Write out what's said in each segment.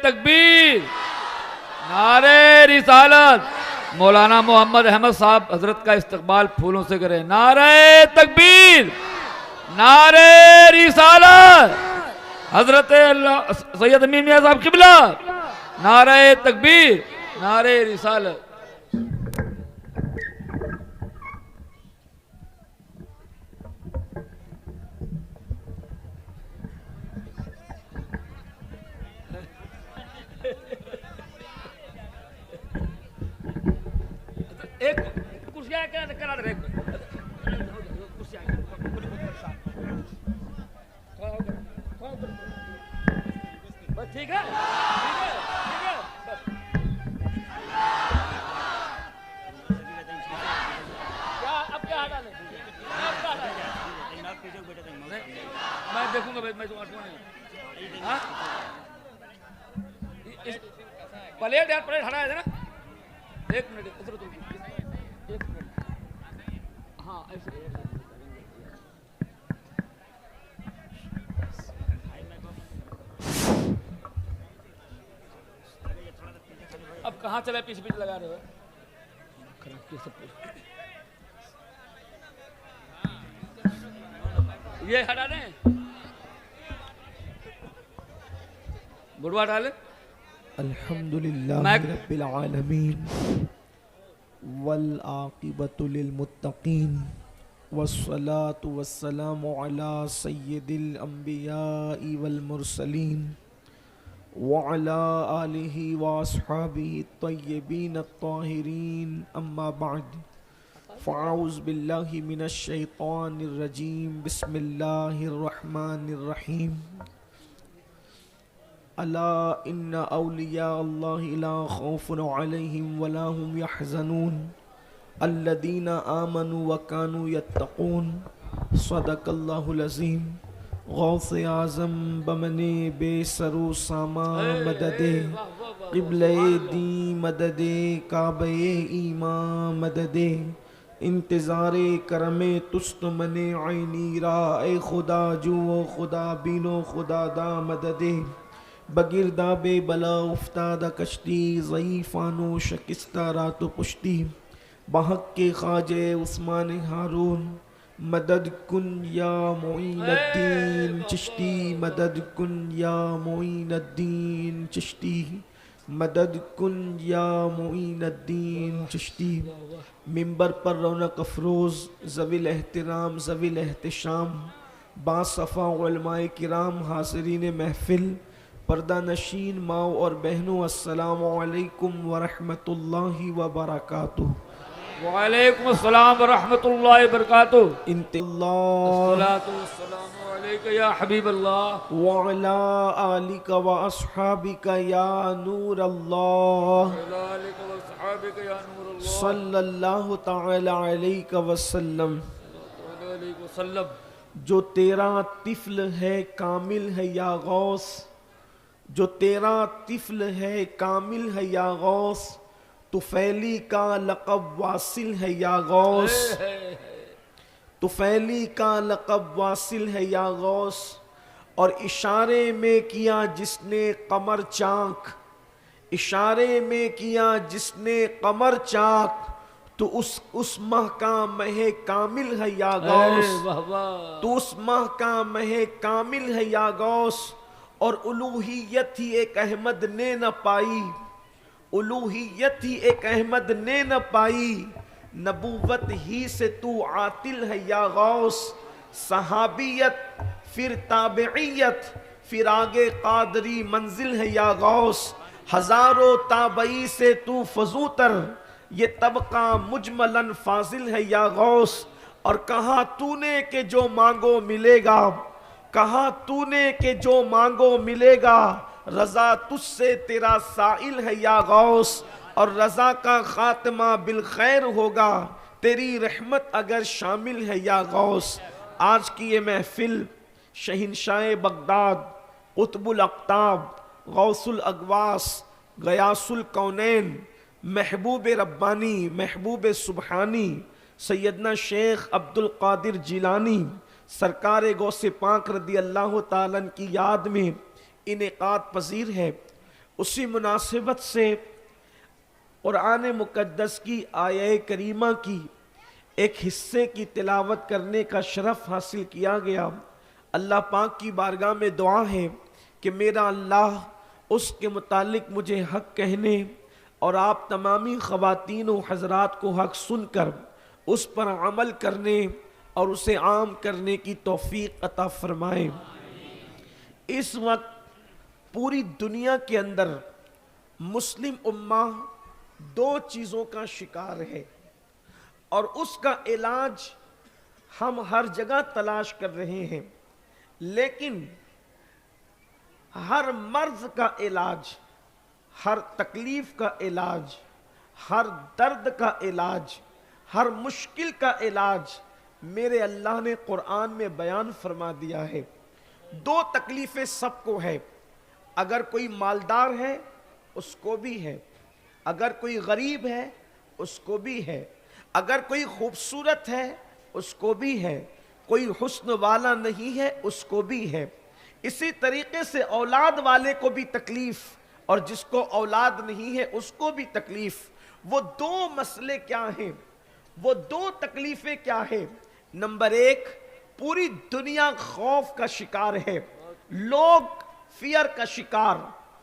تکبیر، نعرہ رسالت۔ مولانا محمد احمد صاحب حضرت کا استقبال پھولوں سے کریں۔ نعرہ تکبیر، نعرہ رسالت، حضرت سید امین میاں صاحب قبلہ، نعرہ تکبیر، نعرہ رسالت۔ ایک کرسیاں کرا دے، ٹھیک ہے، اب کیا ہٹا لیں، میں دیکھوں گا، میں پلیٹ یار، پلیٹ ہٹایا تھا نا، ایک منٹ ایک منٹ، ہاں ایسے۔ اب کہاں چلے، پیچھے پیچھے لگا رہے ہو، یہ ہٹا دیں، بڑوا ڈالے۔ الحمدللہ رب العالمین والعاقبۃ للمتقین والصلاة والسلام علی سید الانبیاء والمرسلین وعلى آلہ واصحابہ الطیبین الطاہرین، اما بعد فاعوذ باللہ من الشیطان الرجیم، بسم اللہ الرحمن الرحیم۔ الا ان اولیاء اللہ لا خوف علیہم ولا هم يحزنون الذین آمنوا وکانوا یتقون، صدق اللہ العظیم۔ غوث اعظم بمن بے سر و ساما مدد، قبلہ دی مدد، کعبہ ایمان مدد، انتظار کرم تست من عینی را، اے خدا جو و خدا بینو خدا دا مدد۔ بگردہ بے بلا افتادہ کشتی، ضعیفانو شکستہ رات و پشتی، بحق کے خواجہ عثمان ہارون، مدد کن یا معین الدین چشتی، مدد کن یا معین الدین چشتی، مدد کن یا معین الدین چشتی۔ ممبر پر رونق افروز ذوی الاحترام ذوی الاحتشام، باصفا علماء کرام، حاضرین محفل، پردہ نشین ماؤں اور بہنوں، السلام علیکم ورحمۃ اللہ وبرکاتہ۔ وعلیکم السلام ورحمۃ اللہ وبرکاتہ۔ الصلاۃ والسلام علیک یا حبیب اللہ، وعلی آلک واصحابک یا نور اللہ، صلی اللہ تعالی علیہ وسلم۔ جو تیرا طفل ہے کامل ہے یا غوث، جو تیرا طفل ہے کامل ہے یا غوث، طفیلی کا لقب واصل ہے یا غوث، طفیلی کا لقب واصل ہے یا غوث۔ اور اشارے میں کیا جس نے قمر چاک، اشارے میں کیا جس نے قمر چاک، تو اس ماہ کا مہ کامل ہے یا غوث، تو اس ماہ کا مہ کامل ہے یا غوث۔ اور الوہیت ہی ایک احمد نے نہ پائی، الوہیت ہی ایک احمد نے نہ پائی، نبوت ہی سے تو عاطل ہے یا غوث۔ صحابیت پھر تابعیت پھر آگے قادری منزل ہے یا غوث، ہزاروں تابعی سے تو فضوتر، یہ طبقہ مجملاً فاضل ہے یا غوث۔ اور کہا تو نے کہ جو مانگو ملے گا، کہا تو نے کہ جو مانگو ملے گا، رضا تجھ سے تیرا سائل ہے یا غوث۔ اور رضا کا خاتمہ بالخیر ہوگا، تیری رحمت اگر شامل ہے یا غوث۔ آج کی یہ محفل شہنشاہ بغداد، قطب الاقطاب، غوث الاغواث، غیاث الکونین، محبوب ربانی، محبوب سبحانی، سیدنا شیخ عبد القادر جیلانی سرکار غوث پاک رضی اللہ تعالیٰ عنہ کی یاد میں انعقاد پذیر ہے۔ اسی مناسبت سے قرآن مقدس کی آیہ کریمہ کی ایک حصے کی تلاوت کرنے کا شرف حاصل کیا گیا۔ اللہ پاک کی بارگاہ میں دعا ہے کہ میرا اللہ اس کے متعلق مجھے حق کہنے اور آپ تمامی خواتین و حضرات کو حق سن کر اس پر عمل کرنے اور اسے عام کرنے کی توفیق عطا فرمائے۔ اس وقت پوری دنیا کے اندر مسلم امہ دو چیزوں کا شکار ہے، اور اس کا علاج ہم ہر جگہ تلاش کر رہے ہیں، لیکن ہر مرض کا علاج، ہر تکلیف کا علاج، ہر درد کا علاج، ہر مشکل کا علاج میرے اللہ نے قرآن میں بیان فرما دیا ہے۔ دو تکلیفیں سب کو ہے، اگر کوئی مالدار ہے اس کو بھی ہے، اگر کوئی غریب ہے اس کو بھی ہے، اگر کوئی خوبصورت ہے اس کو بھی ہے، کوئی حسن والا نہیں ہے اس کو بھی ہے۔ اسی طریقے سے اولاد والے کو بھی تکلیف، اور جس کو اولاد نہیں ہے اس کو بھی تکلیف۔ وہ دو مسئلے کیا ہیں؟ وہ دو تکلیفیں کیا ہیں؟ نمبر ایک، پوری دنیا خوف کا شکار ہے، لوگ فیئر کا شکار،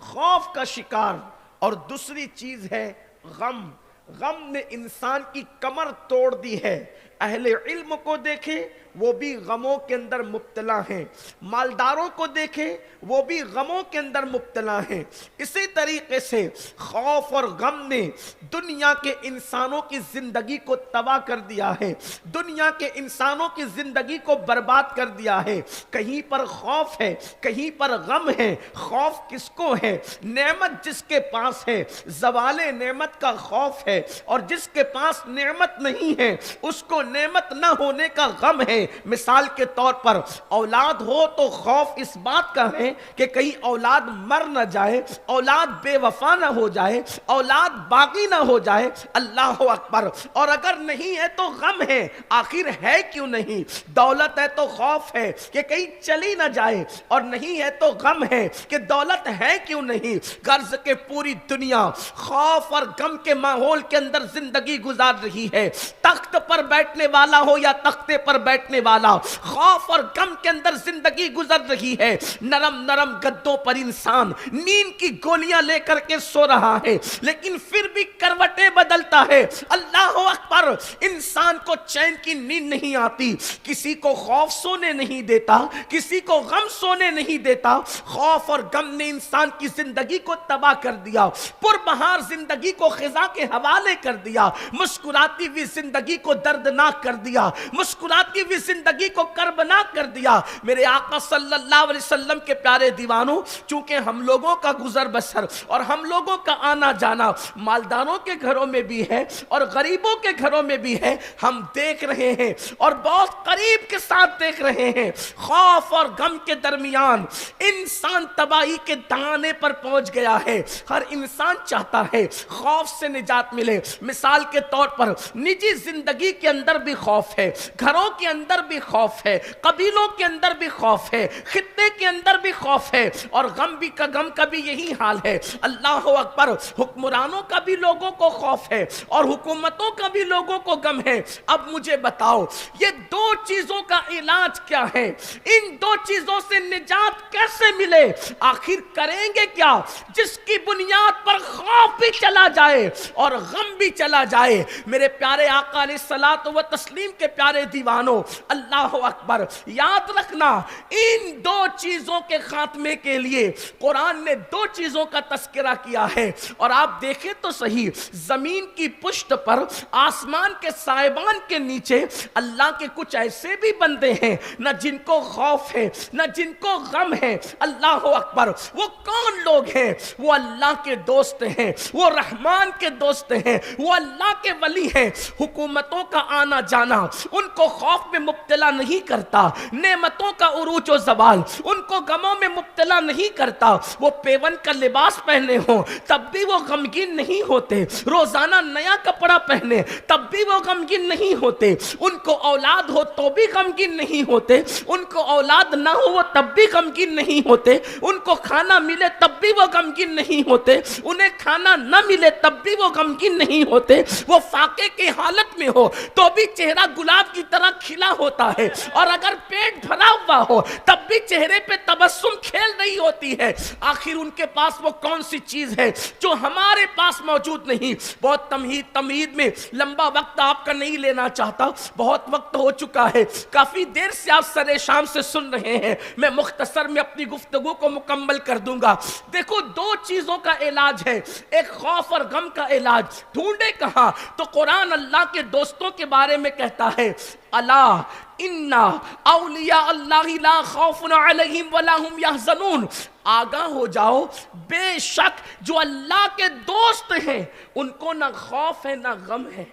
خوف کا شکار، اور دوسری چیز ہے غم۔ غم نے انسان کی کمر توڑ دی ہے۔ اہل علم کو دیکھیں وہ بھی غموں کے اندر مبتلا ہیں، مالداروں کو دیکھیں وہ بھی غموں کے اندر مبتلا ہیں۔ اسی طریقے سے خوف اور غم نے دنیا کے انسانوں کی زندگی کو تباہ کر دیا ہے، دنیا کے انسانوں کی زندگی کو برباد کر دیا ہے۔ کہیں پر خوف ہے، کہیں پر غم ہے۔ خوف کس کو ہے؟ نعمت جس کے پاس ہے، زوال نعمت کا خوف ہے، اور جس کے پاس نعمت نہیں ہے اس کو نعمت نہ ہونے کا غم ہے۔ مثال کے طور پر اولاد ہو تو خوف اس بات کا ہے کہ کہیں اولاد مر نہ جائے، اولاد بے وفا نہ ہو جائے، اولاد باغی نہ ہو جائے۔ اللہ اکبر۔ اور اگر نہیں ہے تو غم ہے، آخر ہے کیوں نہیں؟ دولت ہے تو خوف ہے کہ کہیں چلی نہ جائے، اور نہیں ہے تو غم ہے کہ دولت ہے کیوں نہیں؟ غرض کہ پوری دنیا خوف اور غم کے ماحول کے اندر زندگی گزار رہی ہے۔ تخت پر بیٹھنے والا ہو یا تختے پر بیٹھنے والا، خوف اور غم کے اندر زندگی گزر رہی ہے۔ نرم نرم گدوں پر انسان نیند کی گولیاں لے کر کے سو رہا ہے، لیکن پھر بھی کروٹیں بدلتا ہے۔ اللہ اکبر۔ انسان کو چین کی نیند نہیں آتی، کسی کو خوف سونے نہیں دیتا، کسی کو غم سونے نہیں دیتا۔ خوف اور غم نے انسان کی زندگی کو تباہ کر دیا، پربہار زندگی کو خزاں کے حوالے کر دیا، مسکراتی ہوئی زندگی کو دردناک کر دیا، مسکراتی ہوئی زندگی کو کربناک کر دیا۔ میرے آقا صلی اللہ علیہ وسلم کے پیارے دیوانوں، چونکہ ہم لوگوں کا گزر بسر اور ہم لوگوں کا آنا جانا مالداروں کے گھروں میں بھی ہے اور غریبوں کے گھروں میں بھی ہے، ہم دیکھ رہے ہیں اور بہت قریب کے ساتھ دیکھ رہے ہیں، خوف اور غم کے درمیان انسان تباہی کے دہانے پر پہنچ گیا ہے۔ ہر انسان چاہتا ہے خوف سے نجات ملے۔ مثال کے طور پر نجی زندگی کے اندر بھی خوف ہے، گھروں کے اندر بھی خوف ہے، قبیلوں کے اندر بھی خوف ہے، خطے کے اندر بھی خوف ہے، اور غم کا بھی یہی حال ہے۔ اللہ اکبر۔ حکمرانوں کا بھی لوگوں کو خوف ہے اور حکومتوں کا بھی لوگوں کو غم ہے۔ اب مجھے بتاؤ یہ دو چیزوں کا علاج کیا ہے؟ ان دو چیزوں سے نجات کیسے ملے؟ آخر کریں گے کیا؟ جس کی بنیاد پر خوف بھی چلا جائے اور غم بھی چلا جائے۔ میرے پیارے آقا علیہ الصلوۃ و تسلیم کے پیارے دیوانوں، اللہ اکبر، یاد رکھنا ان دو چیزوں کے خاتمے کے لیے قرآن نے دو چیزوں کا تذکرہ کیا ہے۔ اور آپ دیکھیں تو صحیح، زمین کی پشت پر، آسمان کے سائبان کے نیچے اللہ کے کچھ ایسے بھی بندے ہیں نہ جن کو خوف ہے نہ جن کو غم ہے۔ اللہ اکبر۔ وہ کون لوگ ہیں؟ وہ اللہ کے دوست ہیں، وہ رحمان کے دوست ہیں، وہ اللہ کے ولی ہیں۔ حکومتوں کا آنا جانا ان کو خوف میں مبتلا نہیں کرتا، نعمتوں کا عروج و زوال ان کو غموں میں مبتلا نہیں کرتا۔ وہ پیون کا لباس پہنے ہوں تب بھی وہ غمگین نہیں ہوتے، روزانہ نیا کپڑا پہنے تب بھی وہ غمگین نہیں ہوتے، ان کو اولاد ہو تو بھی غمگین نہیں ہوتے، ان کو اولاد نہ ہو وہ تب بھی غمگین نہیں ہوتے، ان کو کھانا ملے ملے تب بھی وہ غمگین نہیں ہوتے, انہیں کھانا نہ ملے تب بھی وہ غمگین نہیں ہوتے, وہ فاقے کی حالت میں ہو تو بھی چہرہ گلاب کی طرح کھلا ہوتا ہے, اور اگر پیٹ بھرا ہوا ہو تب بھی چہرے پہ تبسم کھیل رہی ہوتی ہے. آخر ان کے پاس وہ کون سی چیز ہے جو ہمارے پاس موجود نہیں؟ بہت تمہید میں لمبا وقت آپ کا نہیں لینا چاہتا, بہت وقت ہو چکا ہے, کافی دیر سے آپ سر شام سے سن رہے ہیں, میں مختصر میں اپنی گفتگو کو مکمل کر دوں گا. دیکھو دو چیزوں کا علاج ہے, ایک خوف اور غم کا علاج. ڈھونڈے کہاں؟ تو قرآن اللہ کے دوستوں کے بارے میں کہتا ہے, الا ان اولیاء اللہ لا خوف علیہم ولا هم یحزنون, آگاہ ہو جاؤ بے شک جو اللہ کے دوست ہیں ان کو نہ خوف ہے نہ غم ہے.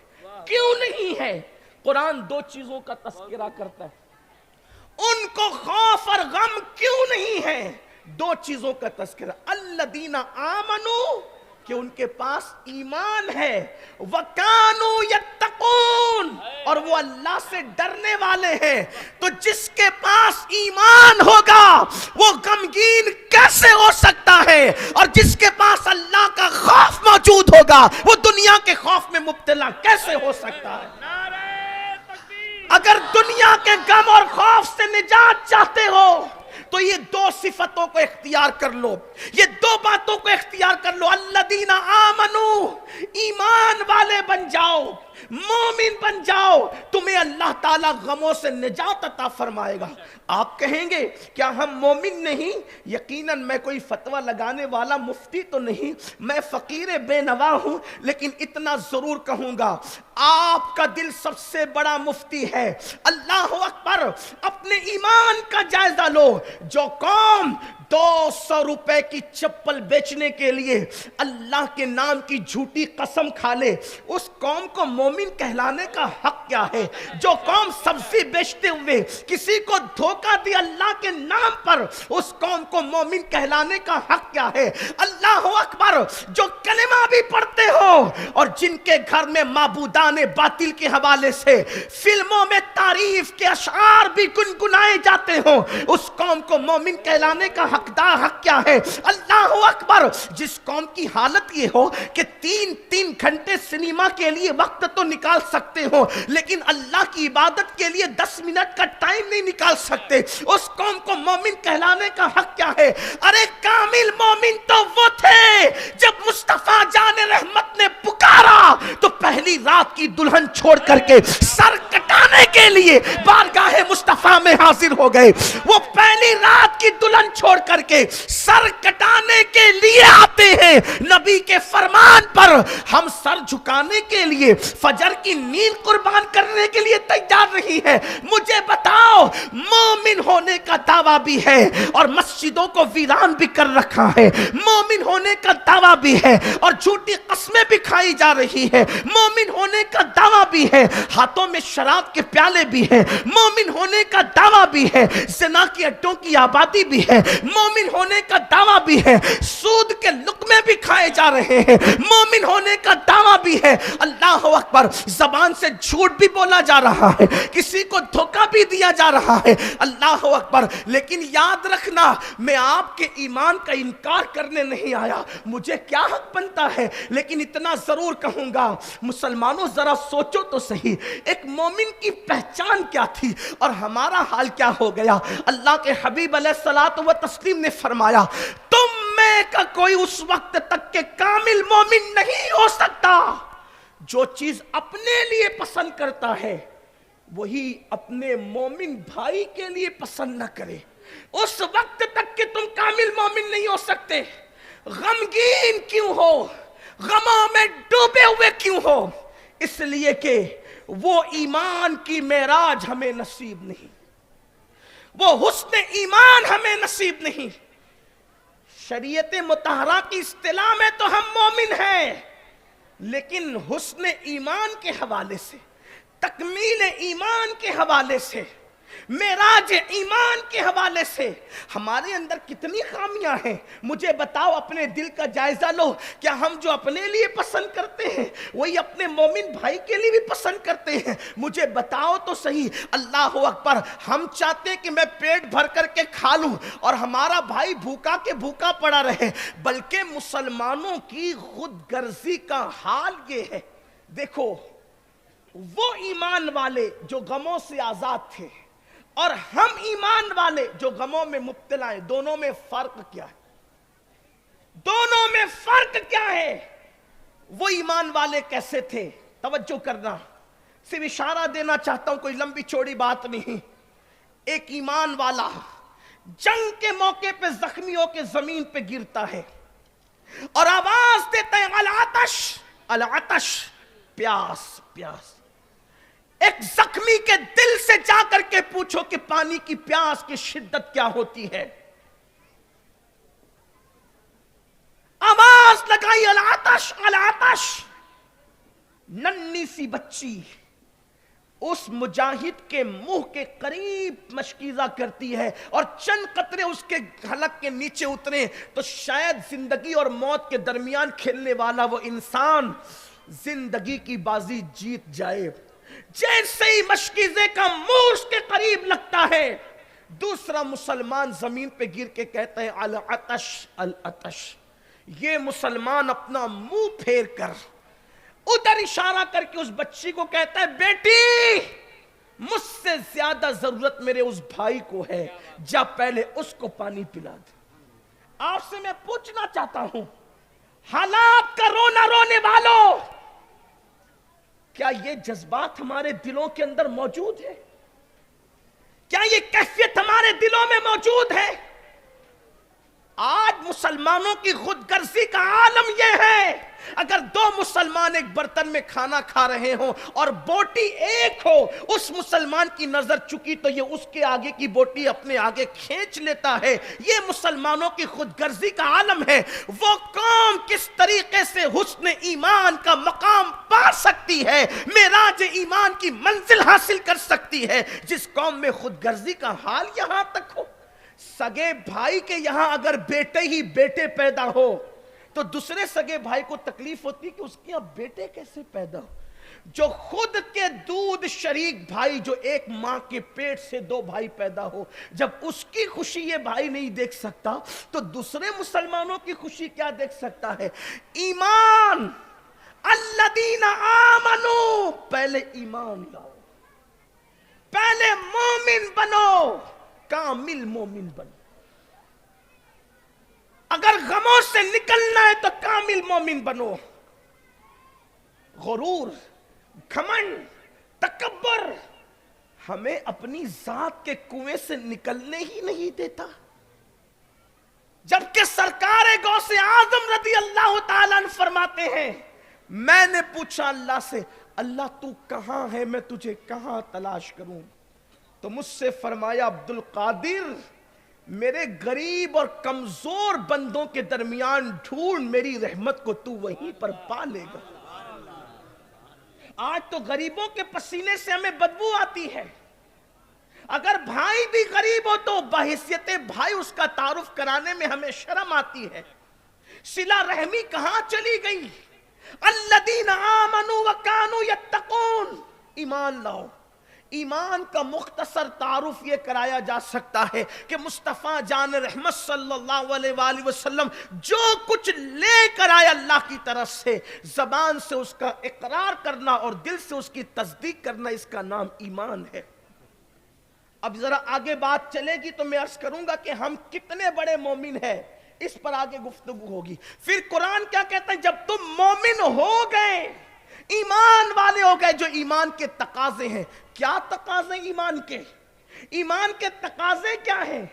کیوں نہیں ہے؟ قرآن دو چیزوں کا تذکرہ کرتا ہے. ان کو خوف اور غم کیوں نہیں ہے؟ دو چیزوں کا تذکرہ. الذین آمنوا, کہ ان کے پاس ایمان ہے, وَكَانُوا يَتَّقُونَ, اور وہ اللہ سے ڈرنے والے ہیں. تو جس کے پاس ایمان ہوگا وہ غمگین کیسے ہو سکتا ہے؟ اور جس کے پاس اللہ کا خوف موجود ہوگا وہ دنیا کے خوف میں مبتلا کیسے ہو سکتا ہے؟ اگر دنیا کے غم اور خوف سے نجات چاہتے ہو تو یہ دو صفتوں کو اختیار کر لو, یہ دو باتوں کو اختیار کر لو. الذین آمنو, ایمان والے بن جاؤ, مومن بن جاؤ, تمہیں اللہ تعالیٰ غموں سے نجات عطا فرمائے گا. آپ کہیں گے کیا ہم مومن نہیں؟ یقیناً میں کوئی فتویٰ لگانے والا مفتی تو نہیں, میں فقیر بے نوا ہوں, لیکن اتنا ضرور کہوں گا آپ کا دل سب سے بڑا مفتی ہے. اللہ اکبر. اپنے ایمان کا جائزہ لو. جو قوم 200 روپے کی چپل بیچنے کے لیے اللہ کے نام کی جھوٹی قسم کھا لے, اس قوم کو مومن کہلانے کا حق کیا ہے؟ جو قوم سبزی بیچتے ہوئے کسی کو دھوکہ دی اللہ کے نام پر, اس قوم کو مومن کہلانے کا حق کیا ہے؟ اللہ اکبر. جو کلمہ بھی پڑھتے ہو اور جن کے گھر میں معبودان باطل کے حوالے سے فلموں میں تعریف کے اشعار بھی گنگنائے جاتے ہوں, اس قوم کو مومن کہلانے کا حق کیا ہے؟ اللہ اکبر. جس قوم کی حالت یہ ہو کہ 3 گھنٹے سنیما کے لیے وقت تو نکال سکتے ہو لیکن اللہ کی عبادت کے لیے 10 منٹ کا ٹائم نہیں نکال سکتے, اس قوم کو مومن کہلانے کا حق کیا ہے؟ ارے کامل مومن تو وہ تھے جب مصطفیٰ جان رحمت نے پکارا تو پہلی رات کی دلہن چھوڑ کر کے سر کٹانے کے لیے بارگاہ مصطفیٰ میں حاضر ہو گئے. وہ پہلی رات کی دلہن چھوڑ کر کے سر کٹانے کے لیے آتے ہیں. نبی کے فرمان پر ہم سر جھکانے کے لیے فجر کی نیند قربان کرنے کے لیے تیار نہیں ہے. مجھے بتاؤ, مومن ہونے کا دعویٰ بھی ہے اور مسجدوں کو ویران بھی کر رکھا ہے, مومن ہونے کا دعویٰ بھی ہے اور جھوٹی قسمیں بھی کھائی جا رہی ہے, مومن ہونے کا دعویٰ بھی ہے, ہاتھوں میں شراب کے پیالے بھی ہیں, مومن ہونے کا دعویٰ بھی ہے, زنا کے اڈوں کی آبادی بھی ہے, مومن ہونے کا دعویٰ بھی ہے, سود کے لقمے بھی کھائے جا رہے ہیں, مومن ہونے کا دعویٰ بھی ہے. اللہ اکبر. زبان سے جھوٹ بھی بولا جا رہا ہے, کسی کو دھوکہ بھی دیا جا رہا ہے. اللہ اکبر. لیکن یاد رکھنا, میں آپ کے ایمان کا انکار کرنے نہیں آیا, مجھے کیا حق بنتا ہے, لیکن اتنا ضرور کہوں گا, مسلمانوں ذرا سوچو تو صحیح, ایک مومن کی پہچان کیا تھی اور ہمارا حال کیا ہو گیا. اللہ کے حبیب علیہ الصلوۃ والتسلیم نے فرمایا, تم میں کا کوئی اس وقت تک کہ کامل مومن نہیں ہو سکتا جو چیز اپنے لیے پسند کرتا ہے وہی اپنے مومن بھائی کے لیے پسند نہ کرے. اس وقت تک کہ تم کامل مومن نہیں ہو سکتے. غمگین کیوں ہو, غموں میں ڈوبے ہوئے کیوں ہو؟ اس لیے کہ وہ ایمان کی معراج ہمیں نصیب نہیں, وہ حسن ایمان ہمیں نصیب نہیں. شریعت مطہرہ کی اصطلاح میں تو ہم مومن ہیں, لیکن حسن ایمان کے حوالے سے, تکمیل ایمان کے حوالے سے معراج ایمان کے حوالے سے ہمارے اندر کتنی خامیاں ہیں. مجھے بتاؤ، اپنے دل کا جائزہ لو. کیا ہم جو اپنے لیے پسند کرتے ہیں وہی اپنے مومن بھائی کے لیے بھی پسند کرتے ہیں؟ مجھے بتاؤ تو صحیح. اللہ اکبر. ہم چاہتے ہیں کہ میں پیٹ بھر کر کے کھا لوں اور ہمارا بھائی بھوکا کے بھوکا پڑا رہے، بلکہ مسلمانوں کی خود غرضی کا حال یہ ہے. دیکھو، وہ ایمان والے جو غموں سے آزاد تھے اور ہم ایمان والے جو غموں میں مبتلا ہیں، دونوں میں فرق کیا ہے؟ دونوں میں فرق کیا ہے؟ وہ ایمان والے کیسے تھے؟ توجہ کرنا، صرف اشارہ دینا چاہتا ہوں، کوئی لمبی چوڑی بات نہیں. ایک ایمان والا جنگ کے موقع پہ زخمی ہو کے زمین پہ گرتا ہے اور آواز دیتا ہے العطش العطش، پیاس پیاس. ایک زخمی کے دل سے جا کر کے پوچھو کہ پانی کی پیاس کی شدت کیا ہوتی ہے. آواز لگائی العطش العطش. ننھی سی بچی اس مجاہد کے منہ کے قریب مشکیزہ کرتی ہے اور چند قطرے اس کے حلق کے نیچے اترے تو شاید زندگی اور موت کے درمیان کھیلنے والا وہ انسان زندگی کی بازی جیت جائے. جیسے ہی مشکیزے کا منہ اس کے قریب لگتا ہے، دوسرا مسلمان زمین پہ گر کے کہتا ہے العطش العطش. یہ مسلمان اپنا منہ پھیر کر ادھر اشارہ کر کے اس بچی کو کہتا ہے بیٹی، مجھ سے زیادہ ضرورت میرے اس بھائی کو ہے، جا پہلے اس کو پانی پلا دے. آپ سے میں پوچھنا چاہتا ہوں، حالات کا رونا رونے والوں، کیا یہ جذبات ہمارے دلوں کے اندر موجود ہے؟ کیا یہ کیفیت ہمارے دلوں میں موجود ہے؟ آج مسلمانوں کی خود غرضی کا عالم یہ ہے، اگر دو مسلمان ایک برتن میں کھانا کھا رہے ہوں اور بوٹی ایک ہو، اس مسلمان کی نظر چکی تو یہ اس کے آگے کی بوٹی اپنے آگے کھینچ لیتا ہے. یہ مسلمانوں کی خود غرضی کا عالم ہے. وہ قوم کس طریقے سے حسن ایمان کا مقام پا سکتی ہے، معراج ایمان کی منزل حاصل کر سکتی ہے، جس قوم میں خود غرضی کا حال یہاں تک ہو. سگے بھائی کے یہاں اگر بیٹے ہی بیٹے پیدا ہو تو دوسرے سگے بھائی کو تکلیف ہوتی کہ اس کے یہاں بیٹے کیسے پیدا ہو. جو خود کے دودھ شریک بھائی، جو ایک ماں کے پیٹ سے دو بھائی پیدا ہو، جب اس کی خوشی یہ بھائی نہیں دیکھ سکتا تو دوسرے مسلمانوں کی خوشی کیا دیکھ سکتا ہے؟ ایمان، الذین آمنو، پہلے ایمان لاؤ، پہلے مومن بنو، کامل مومن بنو. اگر غموں سے نکلنا ہے تو کامل مومن بنو. غرور، گھمنڈ، تکبر ہمیں اپنی ذات کے کنویں سے نکلنے ہی نہیں دیتا. جبکہ سرکار غوث اعظم رضی اللہ تعالیٰ عنہ فرماتے ہیں، میں نے پوچھا اللہ سے، اللہ تو کہاں ہے، میں تجھے کہاں تلاش کروں؟ تو مجھ سے فرمایا عبد القادر، میرے غریب اور کمزور بندوں کے درمیان ڈھونڈ، میری رحمت کو تو وہیں پر پا لے گا. آج تو غریبوں کے پسینے سے ہمیں بدبو آتی ہے. اگر بھائی بھی غریب ہو تو بحیثیت بھائی اس کا تعارف کرانے میں ہمیں شرم آتی ہے. صلہ رحمی کہاں چلی گئی؟ الذین آمنوا وکانوا یتقون. ایمان لاؤ. ایمان کا مختصر تعارف یہ کرایا جا سکتا ہے کہ مصطفیٰ جان رحمت صلی اللہ علیہ وآلہ وسلم جو کچھ لے کر آئے اللہ کی طرف سے، زبان سے اس کا اقرار کرنا اور دل سے اس کی تصدیق کرنا، اس کا نام ایمان ہے. اب ذرا آگے بات چلے گی تو میں عرض کروں گا کہ ہم کتنے بڑے مومن ہیں، اس پر آگے گفتگو ہوگی. پھر قرآن کیا کہتا ہے؟ جب تم مومن ہو گئے، ایمان والے ہو گئے، جو ایمان کے تقاضے ہیں. کیا تقاضے ایمان کے؟ ایمان کے تقاضے کیا ہیں؟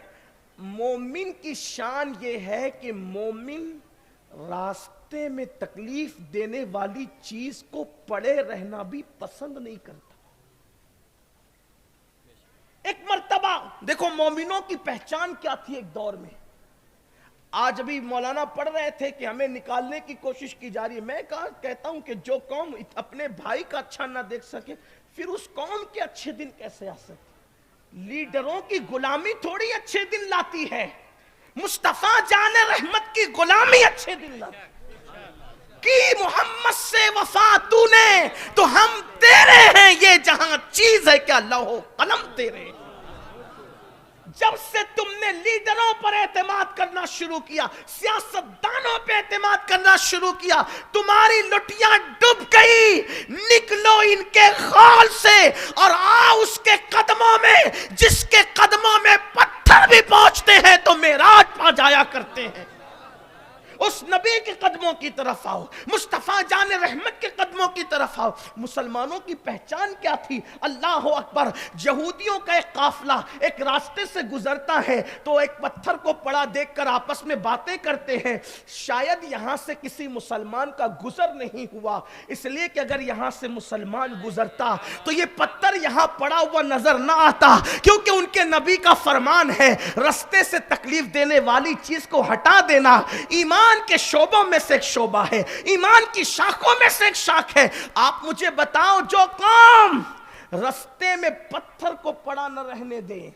مومن کی شان یہ ہے کہ مومن راستے میں تکلیف دینے والی چیز کو پڑے رہنا بھی پسند نہیں کرتا. ایک مرتبہ دیکھو مومنوں کی پہچان کیا تھی ایک دور میں. آج ابھی مولانا پڑھ رہے تھے کہ ہمیں نکالنے کی کوشش کی جا رہی ہے. میں کہتا ہوں کہ جو قوم اپنے بھائی کا اچھا نہ دیکھ سکے، پھر اس قوم کے اچھے دن کیسے آ سکتے؟ لیڈروں کی غلامی تھوڑی اچھے دن لاتی ہے، مصطفیٰ جان رحمت کی غلامی اچھے دن لاتی ہے۔ کی محمد سے وفا تو نے تو ہم تیرے ہیں، یہ جہاں چیز ہے کیا لوح و قلم تیرے۔ جب سے تم نے لیڈروں پر اعتماد کرنا شروع کیا، سیاستدانوں پہ اعتماد کرنا شروع کیا، تمہاری لٹیاں ڈوب گئی۔ نکلو ان کے خال سے اور آؤ اس کے قدموں میں جس کے قدموں میں پتھر بھی پہنچتے ہیں تو معراج پا جایا کرتے ہیں۔ اس نبی کے قدموں کی طرف آؤ، مصطفیٰ جان رحمت کے قدموں کی طرف آؤ۔ مسلمانوں کی پہچان کیا تھی؟ اللہ اکبر، یہودیوں کا ایک قافلہ ایک راستے سے گزرتا ہے تو ایک پتھر کو پڑا دیکھ کر آپس میں باتیں کرتے ہیں، شاید یہاں سے کسی مسلمان کا گزر نہیں ہوا، اس لیے کہ اگر یہاں سے مسلمان گزرتا تو یہ پتھر یہاں پڑا ہوا نظر نہ آتا، کیونکہ ان کے نبی کا فرمان ہے رستے سے تکلیف دینے والی چیز کو ہٹا دینا ایمان کے شعبوں میں سے ایک شعبہ ہے، ایمان کی شاخوں میں سے ایک شاخ ہے۔ آپ مجھے بتاؤ، جو قوم رستے میں پتھر کو پڑا نہ رہنے دے،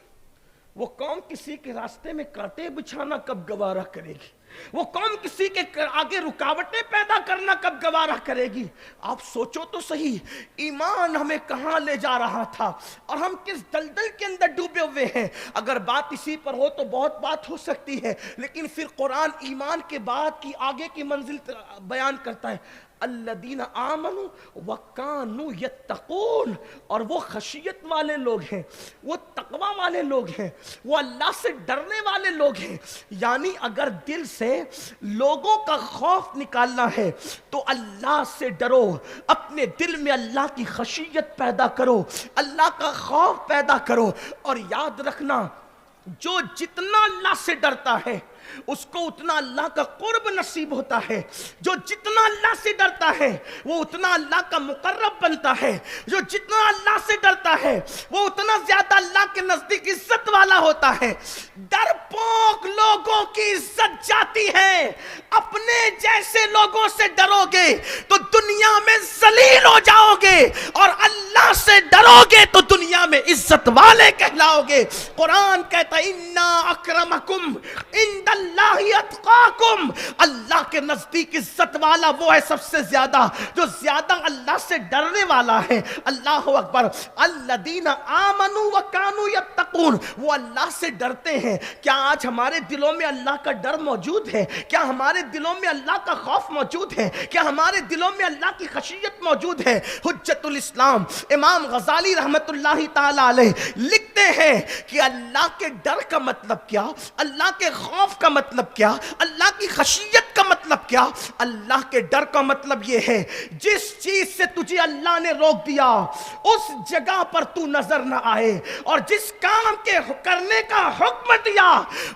وہ قوم کسی کے راستے میں کانٹے بچھانا کب گوارا کرے گی؟ وہ قوم کسی کے آگے رکاوٹیں پیدا کرنا کب گوارا کرے گی؟ آپ سوچو تو صحیح، ایمان ہمیں کہاں لے جا رہا تھا اور ہم کس دلدل کے اندر ڈوبے ہوئے ہیں۔ اگر بات اسی پر ہو تو بہت بات ہو سکتی ہے، لیکن پھر قرآن ایمان کے بعد کی آگے کی منزل بیان کرتا ہے، الذین آمنوا وکانوا یتقون، اور وہ خشیت والے لوگ ہیں، وہ تقوی والے لوگ ہیں، وہ اللہ سے ڈرنے والے لوگ ہیں۔ یعنی اگر دل سے لوگوں کا خوف نکالنا ہے تو اللہ سے ڈرو، اپنے دل میں اللہ کی خشیت پیدا کرو، اللہ کا خوف پیدا کرو، اور یاد رکھنا جو جتنا اللہ سے ڈرتا ہے اس کو اتنا اللہ کا قرب نصیب ہوتا ہے، جو جتنا اللہ سے ڈرتا ہے وہ اتنا اللہ کا مقرب بنتا ہے، جو جتنا اللہ سے ڈرتا ہے وہ اتنا زیادہ اللہ کے نزدیک عزت والا ہوتا ہے۔ ڈرپوک لوگوں کی عزت جاتی ہے، اپنے جیسے لوگوں سے ڈرو گے تو دنیا میں ذلیل ہو جاؤ گے، اور اللہ سے ڈرو گے تو دنیا میں عزت والے کہلاؤ گے۔ قرآن کہتا ہے اِنَّا أَكْرَمَكُمْ عِنْدَ اللہ اتقاکم، اللہ کے نزدیک عزت والا وہ ہے سب سے زیادہ جو زیادہ اللہ سے ڈرنے والا ہے۔ اللہ اکبر، الذین آمنوا وکانوا یتقون، وہ اللہ سے ڈرتے ہیں۔ کیا آج ہمارے دلوں میں اللہ کا ڈر موجود ہے؟ کیا ہمارے دلوں میں اللہ کا خوف موجود ہے؟ کیا ہمارے دلوں میں اللہ کی خشیت موجود ہے؟ حجت الاسلام امام غزالی رحمت اللہ تعالی علیہ لکھتے ہیں کہ اللہ کے ڈر کا مطلب کیا، اللہ کے خوف کا مطلب کیا، اللہ کی خشیت کا مطلب کیا؟ اللہ کے ڈر کا مطلب یہ ہے جس چیز سے تجھے اللہ نے روک دیا اس جگہ پر تو نظر نہ آئے، اور جس کام کے کرنے کا حکم دیا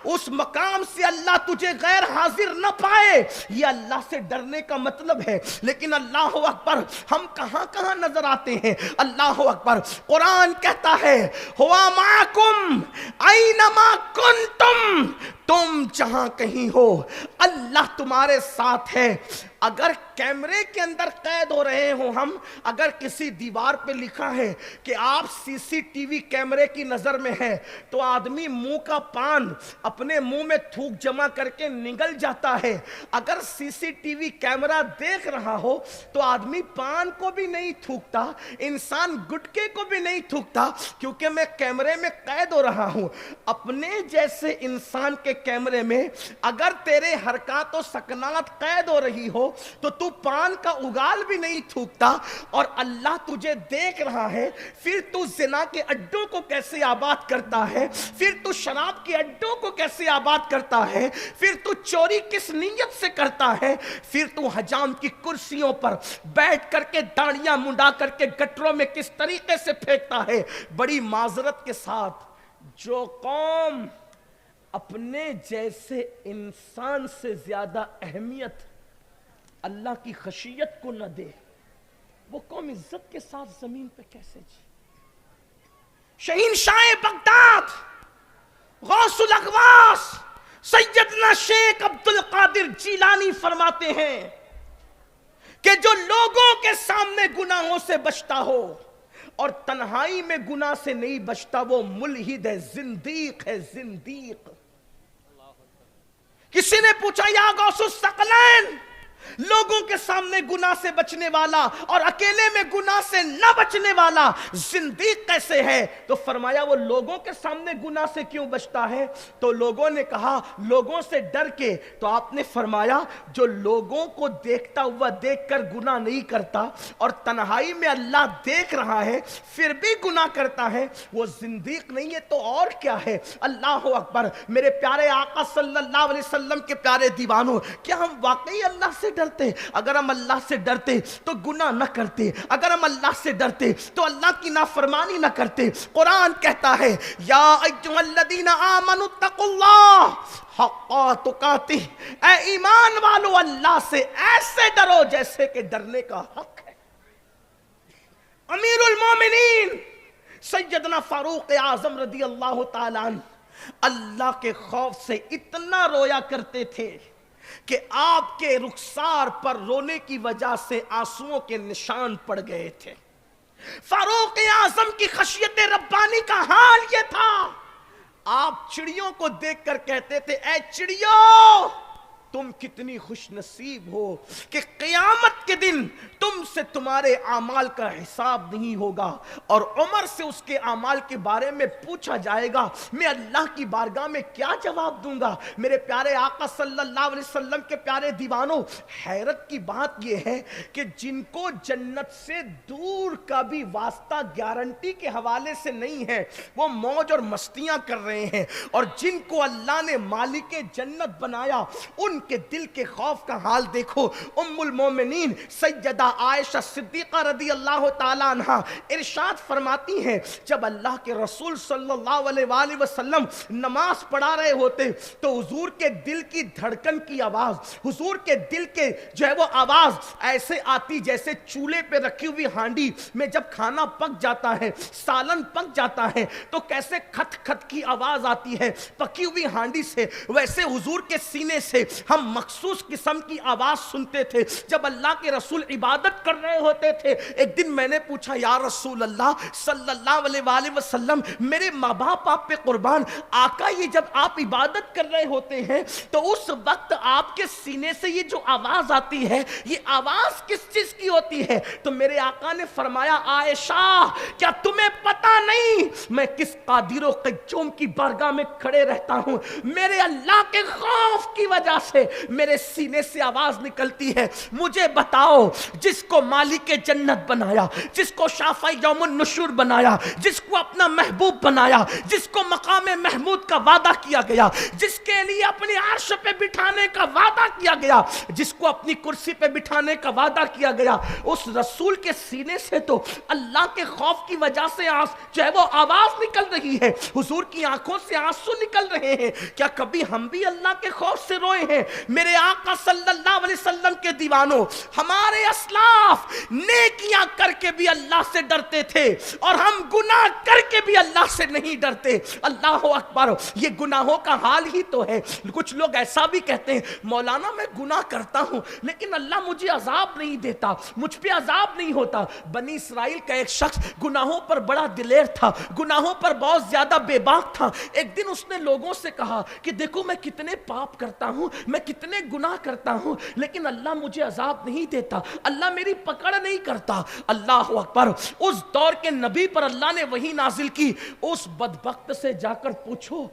اس مقام سے اللہ تجھے غیر حاضر نہ پائے، یہ اللہ سے ڈرنے کا مطلب ہے۔ لیکن اللہ اکبر، ہم کہاں کہاں نظر آتے ہیں؟ اللہ اکبر، قرآن کہتا ہے ہوا معکم اینما کنتم، تم جہاں کہیں ہو اللہ تمہارے ساتھ ہے۔ اگر کیمرے کے اندر قید ہو رہے ہوں ہم، اگر کسی دیوار پہ لکھا ہے کہ آپ سی سی ٹی وی کیمرے کی نظر میں ہے تو آدمی منہ کا پان اپنے منہ میں تھوک جمع کر کے نگل جاتا ہے۔ اگر سی سی ٹی وی کیمرہ دیکھ رہا ہو تو آدمی پان کو بھی نہیں تھوکتا، انسان گٹکے کو بھی نہیں تھوکتا، کیونکہ میں کیمرے میں قید ہو رہا ہوں۔ اپنے جیسے انسان کے کیمرے میں اگر تیرے حرکات و سکنات قید ہو رہی ہو تو تو پان کا اگال بھی نہیں تھوکتا، اور اللہ تجھے دیکھ رہا ہے۔ پھر تو زنا کے اڈوں کو کیسے آباد کرتا ہے، پھر تو شراب کے اڈوں کو کیسے آباد کرتا ہے، پھر تو چوری کس نیت سے کرتا ہے، پھر تو حجام کی کرسیوں پر بیٹھ کر کے داڑیاں منڈا کر کے گٹروں میں کس طریقے سے پھینکتا ہے۔ بڑی معذرت کے ساتھ جو قوم اپنے جیسے انسان سے زیادہ اہمیت اللہ کی خشیت کو نہ دے، وہ قوم عزت کے ساتھ زمین پہ کیسے جی؟ شہنشاہ بغداد غوث الاغواث سیدنا شیخ عبد القادر جیلانی فرماتے ہیں کہ جو لوگوں کے سامنے گناہوں سے بچتا ہو، اور تنہائی میں گناہ سے نہیں بچتا وہ ملحد ہے، زندیق ہے، زندیق۔ کسی نے پوچھا یا غوث الثقلین، لوگوں کے سامنے گناہ سے بچنے والا اور اکیلے میں گناہ سے نہ بچنے والا زندیق کیسے ہے؟ تو فرمایا وہ لوگوں کے سامنے گناہ سے کیوں بچتا ہے؟ تو لوگوں نے کہا لوگوں سے ڈر کے۔ تو آپ نے فرمایا جو لوگوں کو دیکھتا ہوا دیکھ کر گناہ نہیں کرتا اور تنہائی میں اللہ دیکھ رہا ہے پھر بھی گناہ کرتا ہے، وہ زندیق نہیں ہے تو اور کیا ہے؟ اللہ اکبر۔ میرے پیارے آقا صلی اللہ علیہ وسلم کے پیارے دیوانوں، کیا ہم واقعی اللہ سے ڈرتے؟ اگر ہم اللہ سے ڈرتے تو گناہ نہ کرتے، اگر ہم اللہ سے ڈرتے تو اللہ کی نافرمانی نہ کرتے۔ قرآن کہتا ہے یا ایھا الذین آمنوا اتقوا اللہ حق تقاتہ، اے ایمان والو اللہ سے ایسے ڈرو جیسے کہ ڈرنے کا حق ہے۔ امیر المومنین سیدنا فاروق اعظم رضی اللہ تعالیٰ عنہ اللہ کے خوف سے اتنا رویا کرتے تھے کہ آپ کے رخسار پر رونے کی وجہ سے آنسوؤں کے نشان پڑ گئے تھے۔ فاروق اعظم کی خشیت ربانی کا حال یہ تھا، آپ چڑیوں کو دیکھ کر کہتے تھے اے چڑیوں تم کتنی خوش نصیب ہو کہ قیامت کے دن تم سے تمہارے اعمال کا حساب نہیں ہوگا اور عمر سے اس کے اعمال کے بارے میں پوچھا جائے گا، میں اللہ کی بارگاہ میں کیا جواب دوں گا؟ میرے پیارے آقا صلی اللہ علیہ وسلم کے پیارے دیوانوں، حیرت کی بات یہ ہے کہ جن کو جنت سے دور کا بھی واسطہ گارنٹی کے حوالے سے نہیں ہے وہ موج اور مستیاں کر رہے ہیں، اور جن کو اللہ نے مالک جنت بنایا ان کے دل کے خوف کا حال دیکھو۔ ام المومنین سیدہ عائشہ صدیقہ رضی اللہ تعالی عنہ ارشاد فرماتی ہیں جب اللہ کے رسول صلی اللہ علیہ وآلہ وسلم نماز پڑھا رہے ہوتے تو حضور کے دل کی دھڑکن کی آواز، حضور کے دل کے جو ہے وہ آواز ایسے آتی جیسے چولہے پہ رکھی ہوئی ہانڈی میں جب کھانا پک جاتا ہے، سالن پک جاتا ہے تو کیسے کھٹ کھٹ کی آواز آتی ہے پکی ہوئی ہانڈی سے، ویسے حضور کے سینے سے ہم مخصوص قسم کی آواز سنتے تھے جب اللہ کے رسول عبادت کر رہے ہوتے تھے۔ ایک دن میں نے پوچھا یا رسول اللہ صلی اللہ علیہ وآلہ وسلم، میرے ماں باپ آپ پہ قربان، آقا یہ جب آپ عبادت کر رہے ہوتے ہیں تو اس وقت آپ کے سینے سے یہ جو آواز آتی ہے یہ آواز کس چیز کی ہوتی ہے؟ تو میرے آقا نے فرمایا عائشہ کیا تمہیں پتا نہیں میں کس قادر و قیوم کی بارگاہ میں کھڑے رہتا ہوں؟ میرے اللہ کے خوف کی وجہ سے میرے سینے سے آواز نکلتی ہے، مجھے بتاؤ جس کو مالک جنت بنایا، جس کو شافع یوم النشور بنایا، جس کو اپنا محبوب بنایا، جس کو مقام محمود کا وعدہ کیا گیا، جس کے لیے اپنی عرش پہ بٹھانے کا وعدہ کیا گیا، جس کو اپنی کرسی پہ بٹھانے کا وعدہ کیا گیا، اس رسول کے سینے سے تو اللہ کے خوف کی وجہ سے جو ہے وہ آواز نکل رہی ہے، حضور کی آنکھوں سے آنسو نکل رہے ہیں۔ کیا کبھی ہم بھی اللہ کے خوف سے روئے ہیں؟ میرے آقا صلی اللہ علیہ وسلم کے دیوانوں، ہمارے اسلاف نیکیاں کر کے بھی اللہ سے ڈرتے تھے اور ہم گناہ کر کے بھی اللہ سے نہیں ڈرتے۔ اللہ اکبر، یہ گناہوں کا حال ہی تو ہے۔ کچھ لوگ ایسا بھی کہتے ہیں مولانا میں گناہ کرتا ہوں لیکن اللہ مجھے عذاب نہیں دیتا، مجھ پہ عذاب نہیں ہوتا۔ بنی اسرائیل کا ایک شخص گناہوں پر بڑا دلیر تھا، گناہوں پر بہت زیادہ بے باک تھا۔ ایک دن اس نے لوگوں سے کہا کہ دیکھو میں کتنے پاپ کرتا ہوں، میں کتنے گناہ کرتا ہوں لیکن اللہ مجھے عذاب نہیں دیتا، اللہ میری پکڑ نہیں کرتا۔ اللہ اکبر، اس دور کے نبی پر اللہ نے وحی نازل کی، اس بدبخت سے جا کر پوچھو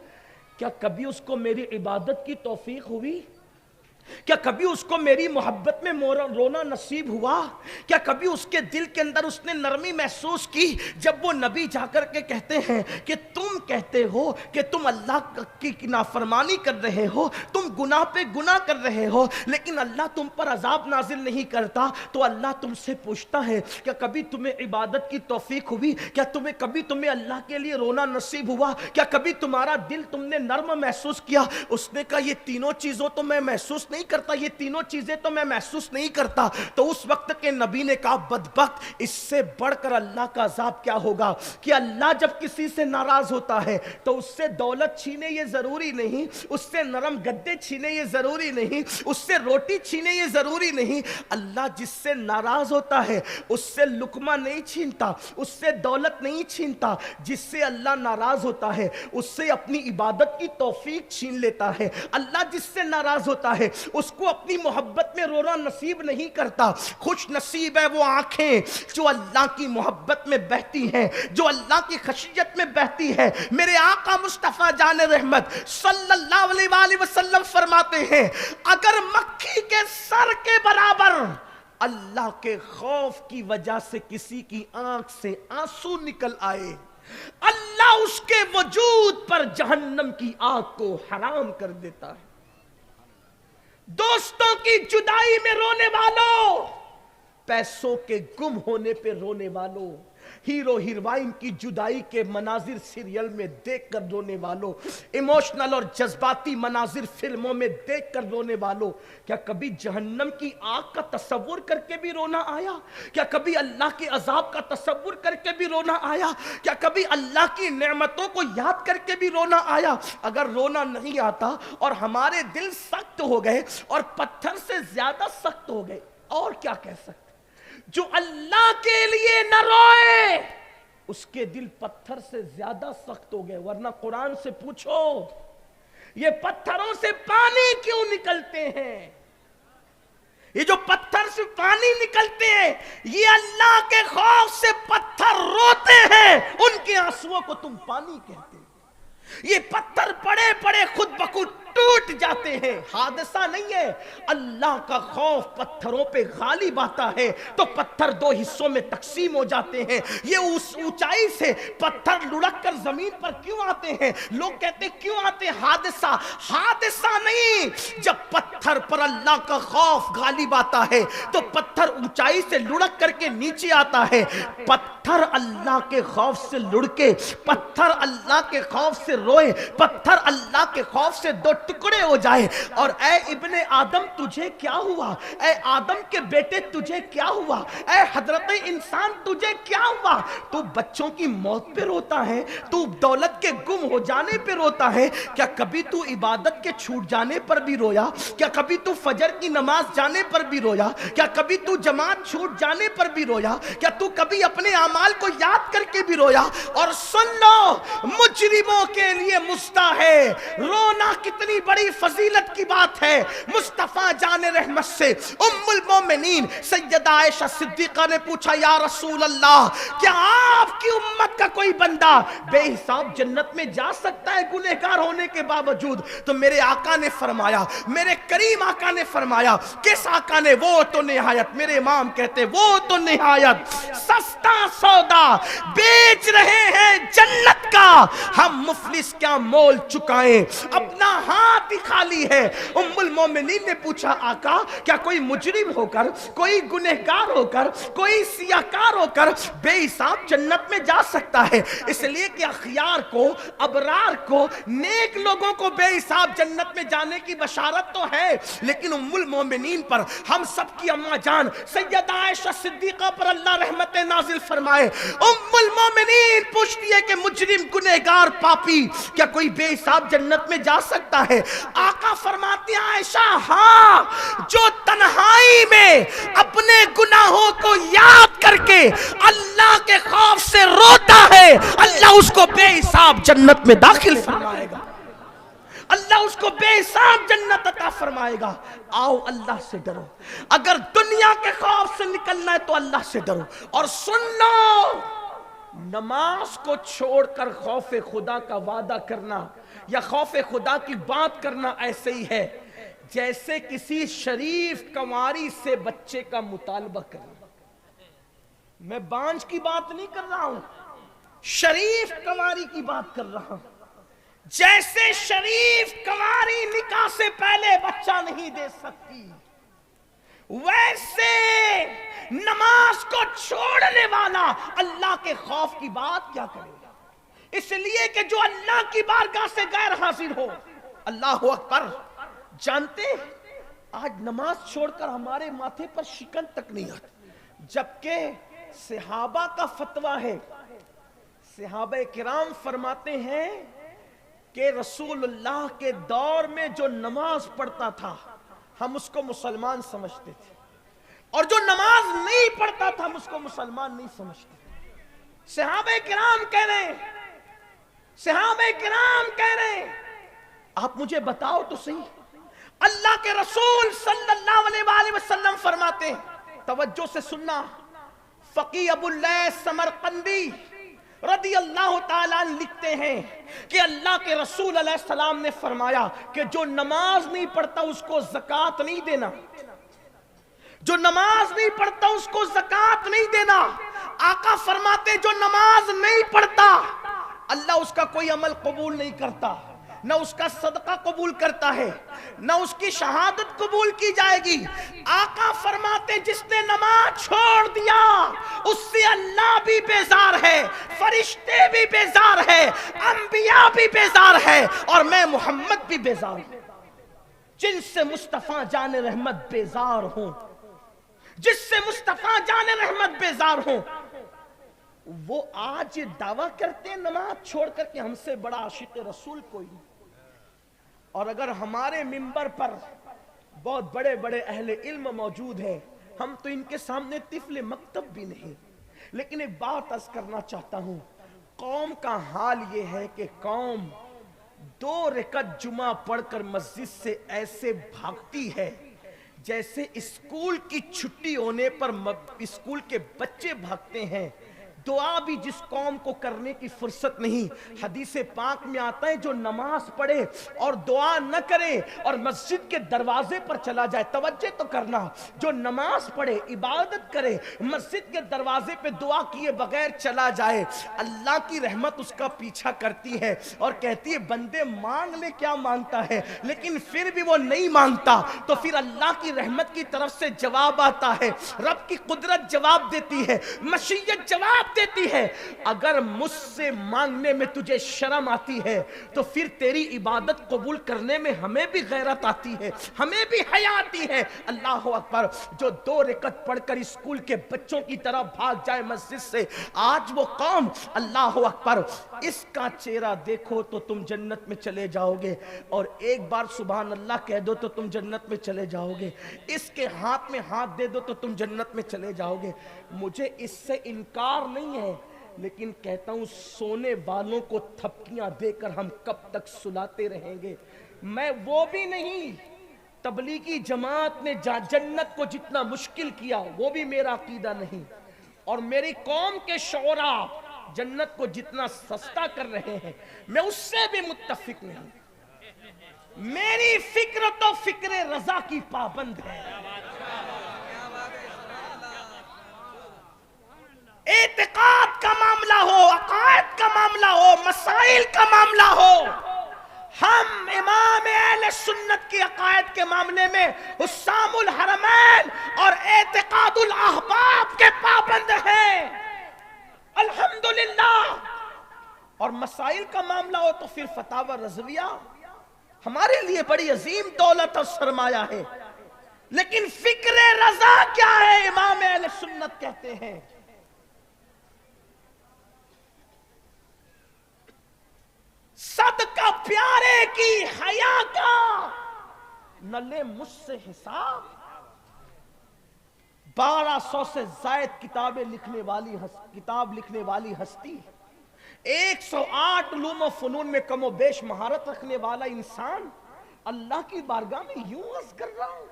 کیا کبھی اس کو میری عبادت کی توفیق ہوئی؟ کیا کبھی اس کو میری محبت میں رونا نصیب ہوا؟ کیا کبھی اس کے دل کے اندر اس نے نرمی محسوس کی جب وہ نبی جا کر کے کہتے ہیں کہ تم کہتے ہو کہ تم اللہ کی نافرمانی کر رہے ہو، تم گناہ پہ گناہ کر رہے ہو لیکن اللہ تم پر عذاب نازل نہیں کرتا، تو اللہ تم سے پوچھتا ہے کیا کبھی تمہیں عبادت کی توفیق ہوئی؟ کیا کبھی تمہیں اللہ کے لیے رونا نصیب ہوا؟ کیا کبھی تمہارا دل تم نے نرم محسوس کیا؟ اس نے کہا یہ تینوں چیزوں تو میں محسوس نہیں نہیں کرتا, یہ تینوں چیزیں تو میں محسوس نہیں کرتا. تو اس وقت کے نبی نے کہا بدبخت, اس سے بڑھ کر اللہ کا عذاب کیا ہوگا کہ اللہ جب کسی سے ناراض ہوتا ہے تو اس سے دولت چھینے یہ ضروری نہیں, اس سے نرم گدے چھینے یہ ضروری نہیں, اس سے روٹی چھینے یہ ضروری نہیں. اللہ جس سے ناراض ہوتا ہے اس سے لقمہ نہیں چھینتا, اس سے دولت نہیں چھینتا. جس سے اللہ ناراض ہوتا ہے اس سے اپنی عبادت کی توفیق چھین لیتا ہے. اللہ جس سے ناراض ہوتا ہے اس کو اپنی محبت میں رونا نصیب نہیں کرتا. خوش نصیب ہے وہ آنکھیں جو اللہ کی محبت میں بہتی ہیں, جو اللہ کی خشیت میں بہتی ہے. میرے آقا مصطفیٰ جان رحمت صلی اللہ علیہ وآلہ وسلم فرماتے ہیں اگر مکھی کے سر کے برابر اللہ کے خوف کی وجہ سے کسی کی آنکھ سے آنسو نکل آئے, اللہ اس کے وجود پر جہنم کی آگ کو حرام کر دیتا ہے. دوستوں کی جدائی میں رونے والوں, پیسوں کے گم ہونے پہ رونے والوں, ہیرو ہیروائن کی جدائی کے مناظر سیریل میں دیکھ کر رونے والوں, ایموشنل اور جذباتی مناظر فلموں میں دیکھ کر رونے والوں, کیا کبھی جہنم کی آگ کا تصور کر کے بھی رونا آیا؟ کیا کبھی اللہ کے عذاب کا تصور کر کے بھی رونا آیا؟ کیا کبھی اللہ کی نعمتوں کو یاد کر کے بھی رونا آیا؟ اگر رونا نہیں آتا اور ہمارے دل سخت ہو گئے اور پتھر سے زیادہ سخت ہو گئے, اور کیا کہہ سکتے؟ جو اللہ کے لیے نہ روئے اس کے دل پتھر سے زیادہ سخت ہو گئے. ورنہ قرآن سے پوچھو یہ پتھروں سے پانی کیوں نکلتے ہیں؟ یہ جو پتھر سے پانی نکلتے ہیں یہ اللہ کے خوف سے پتھر روتے ہیں, ان کے آنسوؤں کو تم پانی کہتے ہیں. یہ پتھر پڑے پڑے خود بخود ٹوٹ جاتے ہیں, حادثہ نہیں ہے. اللہ کا خوف پتھروں پہ غالب آتا ہے تو پتھر دو حصوں میں تقسیم ہو جاتے ہیں. یہ اس اونچائی سے پتھر لڑک کر زمین پر کیوں آتے ہیں؟ لوگ کہتے ہیں کیوں آتے ہیں؟ حادثہ. حادثہ نہیں, جب پتھر پر اللہ کا خوف غالب آتا ہے تو پتھر اونچائی سے لڑک کر کے نیچے آتا ہے. پتھر اللہ کے خوف سے لڑکے, پتھر اللہ کے خوف سے روئے, پتھر اللہ کے خوف سے دو ٹکڑے ہو جائے. اور اے ابن آدم تجھے کیا ہوا؟ اے آدم کے بیٹے تجھے کیا ہوا؟ اے حضرت انسان تجھے کیا ہوا؟ تو بچوں کی موت پہ روتا ہے, تو دولت کے گم ہو جانے پہ روتا ہے. کیا کبھی تو عبادت کے چھوٹ جانے پر بھی رویا؟ کیا کبھی تو فجر کی نماز جانے پر بھی رویا؟ کیا کبھی تو جماعت چھوٹ جانے پر بھی رویا؟ کیا تو کبھی اپنے اعمال کو یاد کر کے بھی رویا؟ اور سن لو, مجرموں کے لیے مستہ ہے رونا. کتنی بڑی فضیلت کی بات ہے. مصطفیٰ جان رحمت سے ام المومنین سیدہ عائشہ صدیقہ نے پوچھا یا رسول اللہ, کیا آپ کی امت کا کوئی بندہ بے حساب جنت میں جا سکتا ہے گنہگار ہونے کے باوجود؟ تو میرے آقا نے فرمایا, میرے کریم آقا نے فرمایا. کس آقا نے؟ وہ تو نہایت, میرے امام کہتے وہ تو نہایت سستا سودا بیچ رہے ہیں جنت کا, ہم مفلس کیا مول چکائیں, اپنا ہاتھ ہی خالی ہے. ام المومنین نے پوچھا آقا کیا کوئی مجرم ہو کر, کوئی گنہگار ہو کر, کوئی سیاہکار ہو کر بے حساب جنت میں جا سکتا ہے؟ اس لیے کہ اخیار کو, ابرار کو, نیک لوگوں کو بے حساب جنت میں جانے کی بشارت تو ہے, لیکن ام المومنین پر, ہم سب کی اماں جان سیدہ عائشہ صدیقہ پر اللہ رحمت نازل فرمائے, ام المومنین پوچھتی ہے کہ مجرم, گنہگار, پاپی کیا کوئی بے حساب جنت میں جا سکتا ہے؟ آقا فرماتے ہیں عائشہ ہاں, جو تنہائی میں اپنے گناہوں کو یاد کر کے اللہ کے خوف سے روتا ہے اللہ اس کو بے حساب جنت میں داخل فرمائے گا. اللہ اس کو بے حساب جنت عطا فرمائے گا. آؤ اللہ سے ڈرو, اگر دنیا کے خوف سے نکلنا ہے تو اللہ سے ڈرو. اور سن لو, نماز کو چھوڑ کر خوف خدا کا وعدہ کرنا یا خوف خدا کی بات کرنا ایسے ہی ہے جیسے کسی شریف کنواری سے بچے کا مطالبہ کرنا. میں بانج کی بات نہیں کر رہا ہوں, شریف کنواری کی بات کر رہا ہوں. جیسے شریف کنواری نکاح سے پہلے بچہ نہیں دے سکتی, ویسے نماز کو چھوڑنے والا اللہ کے خوف کی بات کیا کرے گا؟ اس لیے کہ جو اللہ کی بارگاہ سے غیر حاضر ہو, اللہ اکبر, جانتے آج نماز چھوڑ کر ہمارے ماتھے پر شکن تک نہیں آتی، جبکہ صحابہ کا فتویٰ ہے، صحابہ کرام فرماتے ہیں کہ رسول اللہ کے دور میں جو نماز پڑھتا تھا ہم اس کو مسلمان سمجھتے تھے، اور جو نماز نہیں پڑھتا تھا ہم اس کو مسلمان نہیں سمجھتے تھے۔ صحابہ کرام کہہ رہے ہیں، صحابہ کرام کہہ رہے ہیں، آپ مجھے بتاؤ تو صحیح، اللہ کے رسول صلی اللہ علیہ وآلہ وسلم فرماتے ہیں، توجہ سے سننا، فقی ابو اللیث سمرقندی رضی اللہ تعالیٰ لکھتے ہیں کہ اللہ کے رسول علیہ السلام نے فرمایا کہ جو نماز نہیں پڑھتا اس کو زکوٰۃ نہیں دینا، جو نماز نہیں پڑھتا اس کو زکوٰۃ نہیں دینا۔ آقا فرماتے جو نماز نہیں پڑھتا اللہ اس کا کوئی عمل قبول نہیں کرتا، نہ اس کا صدقہ قبول کرتا ہے، نہ اس کی شہادت قبول کی جائے گی۔ آقا فرماتے جس نے نماز چھوڑ دیا اس سے اللہ بھی بیزار ہے، فرشتے بھی بیزار ہے، انبیاء بھی بیزار ہے، اور میں محمد بھی بیزار ہوں۔ جن سے مصطفیٰ جان رحمت بیزار ہوں، جس سے مصطفیٰ جان رحمت بیزار ہوں، وہ آج دعویٰ کرتے ہیں نماز چھوڑ کر کہ ہم سے بڑا عاشق رسول کوئی نہیں۔ اور اگر ہمارے منبر پر بہت بڑے بڑے اہل علم موجود ہیں، ہم تو ان کے سامنے طفل مکتب بھی نہیں، لیکن ایک بات عرض کرنا چاہتا ہوں، قوم کا حال یہ ہے کہ قوم 2 رکعت جمعہ پڑھ کر مسجد سے ایسے بھاگتی ہے جیسے اسکول کی چھٹی ہونے پر اسکول کے بچے بھاگتے ہیں۔ دعا بھی جس قوم کو کرنے کی فرصت نہیں، حدیث پاک میں آتا ہے جو نماز پڑھے اور دعا نہ کرے اور مسجد کے دروازے پر چلا جائے، توجہ تو کرنا، جو نماز پڑھے عبادت کرے مسجد کے دروازے پہ دعا کیے بغیر چلا جائے، اللہ کی رحمت اس کا پیچھا کرتی ہے اور کہتی ہے بندے مانگ لے کیا مانگتا ہے، لیکن پھر بھی وہ نہیں مانگتا تو پھر اللہ کی رحمت کی طرف سے جواب آتا ہے، رب کی قدرت جواب دیتی ہے، مشیت جواب دیتی ہے۔ اگر مجھ سے مانگنے میں تجھے شرم آتی ہے تو پھر تیری عبادت قبول کرنے میں ہمیں بھی غیرت آتی ہے، ہمیں بھی حیا آتی ہے۔ اللہ اکبر، جو 2 رکعت پڑھ کر اسکول کے بچوں کی طرح بھاگ جائے مسجد سے، آج وہ قوم، اللہ اکبر، اس کا چہرہ دیکھو تو تم جنت میں چلے جاؤ گے، اور ایک بار سبحان اللہ کہہ دو تو تم جنت میں چلے جاؤ گے، اس کے ہاتھ میں ہاتھ دے دو تو تم جنت میں چلے جاؤ گے۔ مجھے اس سے انکار نہیں ہے، لیکن کہتا ہوں سونے والوں کو تھپکیاں دے کر ہم کب تک سلاتے رہیں گے؟ میں وہ بھی نہیں، تبلیغی جماعت نے جنت کو جتنا مشکل کیا وہ بھی میرا عقیدہ نہیں، اور میری قوم کے شعراء جنت کو جتنا سستا کر رہے ہیں میں اس سے بھی متفق نہیں۔ میری فکر تو فکر رضا کی پابند ہے، اعتقاد کا معاملہ ہو، عقائد کا معاملہ ہو، مسائل کا معاملہ ہو، ہم امام اہل سنت کی عقائد کے معاملے میں حسام الحرمین اور اعتقاد الاحباب کے پابند ہیں، الحمدللہ۔ اور مسائل کا معاملہ ہو تو پھر فتاوی رضویہ ہمارے لیے بڑی عظیم دولت اور سرمایہ ہے، لیکن فکر رضا کیا ہے؟ امام اہل سنت کہتے ہیں صدقہ پیارے کی حیا کا نہ لے مجھ سے حساب۔ 1200 سے زائد کتاب لکھنے والی ہستی، 108 علوم و فنون میں کم و بیش مہارت رکھنے والا انسان، اللہ کی بارگاہ میں یوں عرض کر رہا ہوں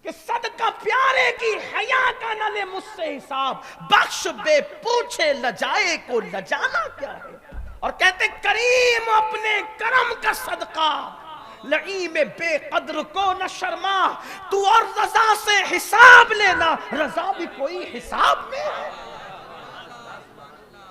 کہ صدقہ پیارے کی حیا کا نہ لے مجھ سے حساب، بخش بے پوچھے لجائے کو لجانا کیا ہے؟ اور کہتے کریم اپنے کرم کا صدقہ، لعیم بے قدر کو نہ شرما، تو اور رضا سے حساب لینا، رضا بھی کوئی حساب میں ہے۔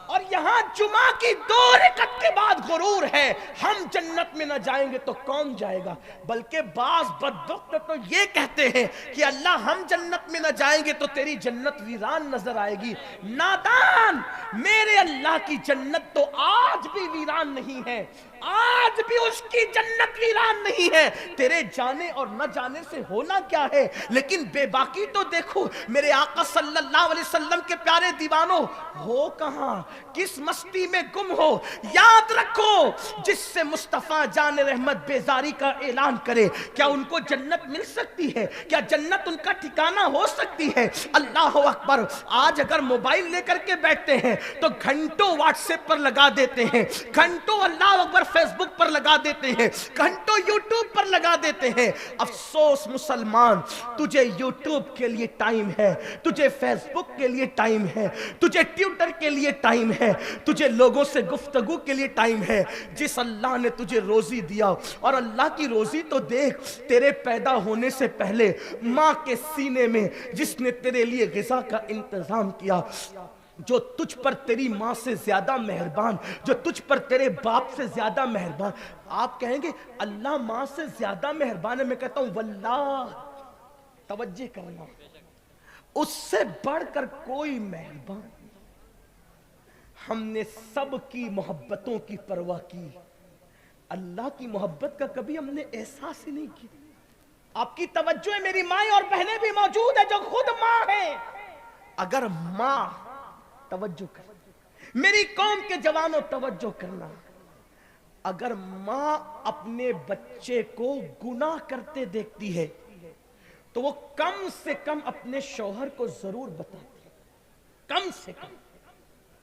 اور یہاں جمعہ کی 2 رکعت کے بعد غرور ہے، ہم جنت میں نہ جائیں گے تو کون جائے گا؟ بلکہ بعض بدبخت تو یہ کہتے ہیں کہ اللہ ہم جنت میں نہ جائیں گے تو تیری جنت ویران نظر آئے گی۔ نادان، میرے اللہ کی جنت تو آج بھی ویران نہیں ہے، آج بھی اس کی جنت ویران نہیں ہے. تیرے جانے اور نہ جانے سے ہونا کیا ہے, لیکن بے باکی تو دیکھو میرے آقا صلی اللہ علیہ وسلم کے پیارے دیوانوں, ہو کہاں, کس مستی میں گم ہو. یاد رکھو جس سے مصطفیٰ جان رحمت بیزاری کا اعلان کرے, کیا ان کو جنت مل سکتی ہے؟ کیا جنت ان کا ٹھکانہ ہو سکتی ہے؟ اللہ اکبر. آج اگر موبائل لے کر کے بیٹھتے ہیں تو گھنٹوں واٹس ایپ پر لگا دیتے ہیں, گھنٹوں اللہ اکبر فیس بک پر لگا دیتے ہیں, گھنٹوں یوٹیوب پر لگا دیتے ہیں. افسوس مسلمان, تجھے یوٹیوب کے لیے ٹائم ہے, تجھے فیس بک کے لیے ٹائم ہے, تجھے ٹویٹر کے لیے ٹائم ہے, تجھے لوگوں سے گفتگو کے لیے ٹائم ہے. جس اللہ نے تجھے روزی دیا, اور اللہ کی روزی تو دیکھ, تیرے پیدا ہونے سے پہلے ماں کے سینے میں جس نے تیرے لیے غذا کا انتظام کیا, جو تجھ پر تیری ماں سے زیادہ مہربان, جو تجھ پر تیرے باپ سے زیادہ مہربان. آپ کہیں گے اللہ ماں سے زیادہ مہربان ہے, میں کہتا ہوں واللہ, توجہ کرنا, اس سے بڑھ کر کوئی مہربان. ہم نے سب کی محبتوں کی پرواہ کی, اللہ کی محبت کا کبھی ہم نے احساس ہی نہیں کیا. آپ کی توجہ ہے, میری مائیں اور بہنیں بھی موجود ہیں جو خود ماں ہیں. اگر ماں, توجہ کر, میری قوم کے جوانوں توجہ کرنا, اگر ماں اپنے بچے کو گناہ کرتے دیکھتی ہے تو وہ کم سے کم اپنے شوہر کو ضرور بتاتی ہے, کم سے کم.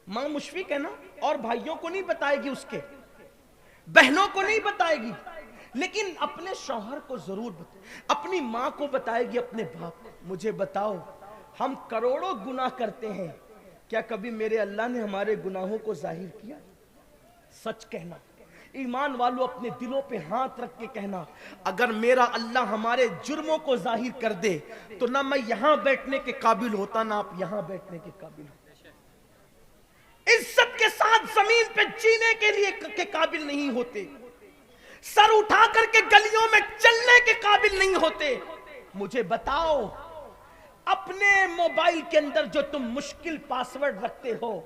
ماں مشفق ہے نا, اور بھائیوں کو نہیں بتائے گی, اس کے بہنوں کو نہیں بتائے گی, لیکن اپنے شوہر کو ضرور بتائے, اپنی ماں کو بتائے گی, اپنے باپ کو. مجھے بتاؤ, ہم کروڑوں گناہ کرتے ہیں, کیا کبھی میرے اللہ نے ہمارے گناہوں کو ظاہر کیا؟ سچ کہنا, ایمان والو اپنے دلوں پہ ہاتھ رکھ کے کہنا, اگر میرا اللہ ہمارے جرموں کو ظاہر کر دے تو نہ میں یہاں بیٹھنے کے قابل ہوتا, نہ آپ یہاں بیٹھنے کے قابل ہوتا, عزت کے ساتھ زمین پہ جینے کے لیے کے قابل نہیں ہوتے, سر اٹھا کر کے گلیوں میں چلنے کے قابل نہیں ہوتے. مجھے بتاؤ, اپنے موبائل کے اندر جو تم مشکل پاسورڈ رکھتے ہو,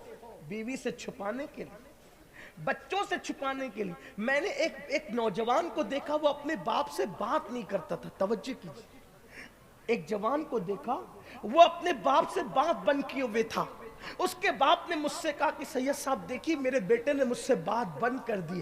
بیوی سے چھپانے کے لیے, بچوں سے چھپانے کے لیے. میں نے ایک نوجوان کو دیکھا, وہ اپنے باپ سے بات نہیں کرتا تھا, توجہ کیجیے, ایک جوان کو دیکھا وہ اپنے باپ سے بات بند کیے ہوئے تھا. اس کے باپ نے مجھ سے کہا کہ سید صاحب دیکھیے میرے بیٹے نے مجھ سے بات بند کر دی,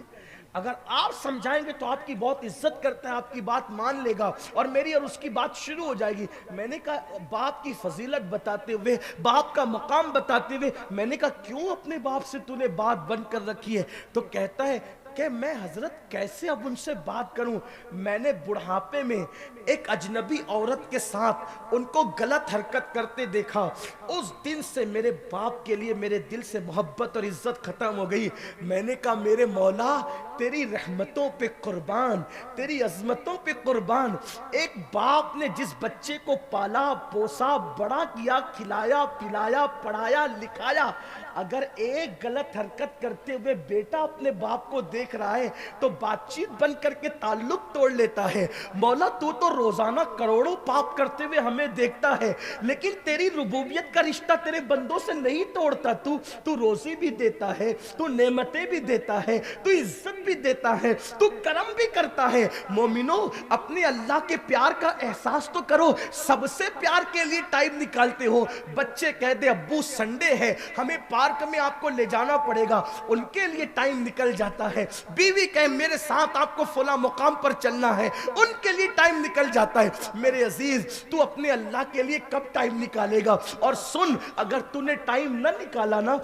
اگر آپ سمجھائیں گے تو آپ کی بہت عزت کرتا ہے, آپ کی بات مان لے گا اور میری اور اس کی بات شروع ہو جائے گی. میں نے کہا باپ کی فضیلت بتاتے ہوئے, باپ کا مقام بتاتے ہوئے, میں نے کہا کیوں اپنے باپ سے تو نے بات بند کر رکھی ہے؟ تو کہتا ہے کہ میں حضرت کیسے اب ان سے بات کروں, میں نے بڑھاپے میں ایک اجنبی عورت کے ساتھ ان کو غلط حرکت کرتے دیکھا, اس دن سے میرے باپ کے لیے میرے دل سے محبت اور عزت ختم ہو گئی. میں نے کہا میرے مولا تیری رحمتوں پہ قربان, تیری عظمتوں پہ قربان, ایک باپ نے جس بچے کو پالا پوسا بڑا کیا, کھلایا پلایا پڑھایا لکھایا, اگر ایک غلط حرکت کرتے ہوئے بیٹا اپنے باپ کو دیکھ رہا ہے تو بات چیت بن کر کے تعلق توڑ لیتا ہے. مولا تو روزانہ کروڑوں پاپ کرتے ہوئے ہمیں دیکھتا ہے, لیکن تیری ربوبیت کا رشتہ تیرے بندوں سے نہیں توڑتا. تو روزی بھی دیتا ہے, تو نعمتیں بھی دیتا ہے, تو عزت بھی دیتا ہے, تو کرم بھی کرتا ہے. مومنو اپنے اللہ کے پیار کا احساس تو کرو, سب سے پیار کے لیے ٹائم نکالتے ہو. بچے کہہ دے ابو سنڈے ہے ہمیں پارک میں آپ کو لے جانا پڑے گا, ان کے لیے ٹائم نکل جاتا ہے. بیوی کہے میرے ساتھ آپ کو فلاں مقام پر چلنا ہے, ان کے لیے ٹائم نکل جاتا ہے. میرے عزیز تو اپنے اللہ کے لیے کب ٹائم نکالے گا؟ اور سن, اگر تو نے ٹائم نہ نکالا نا,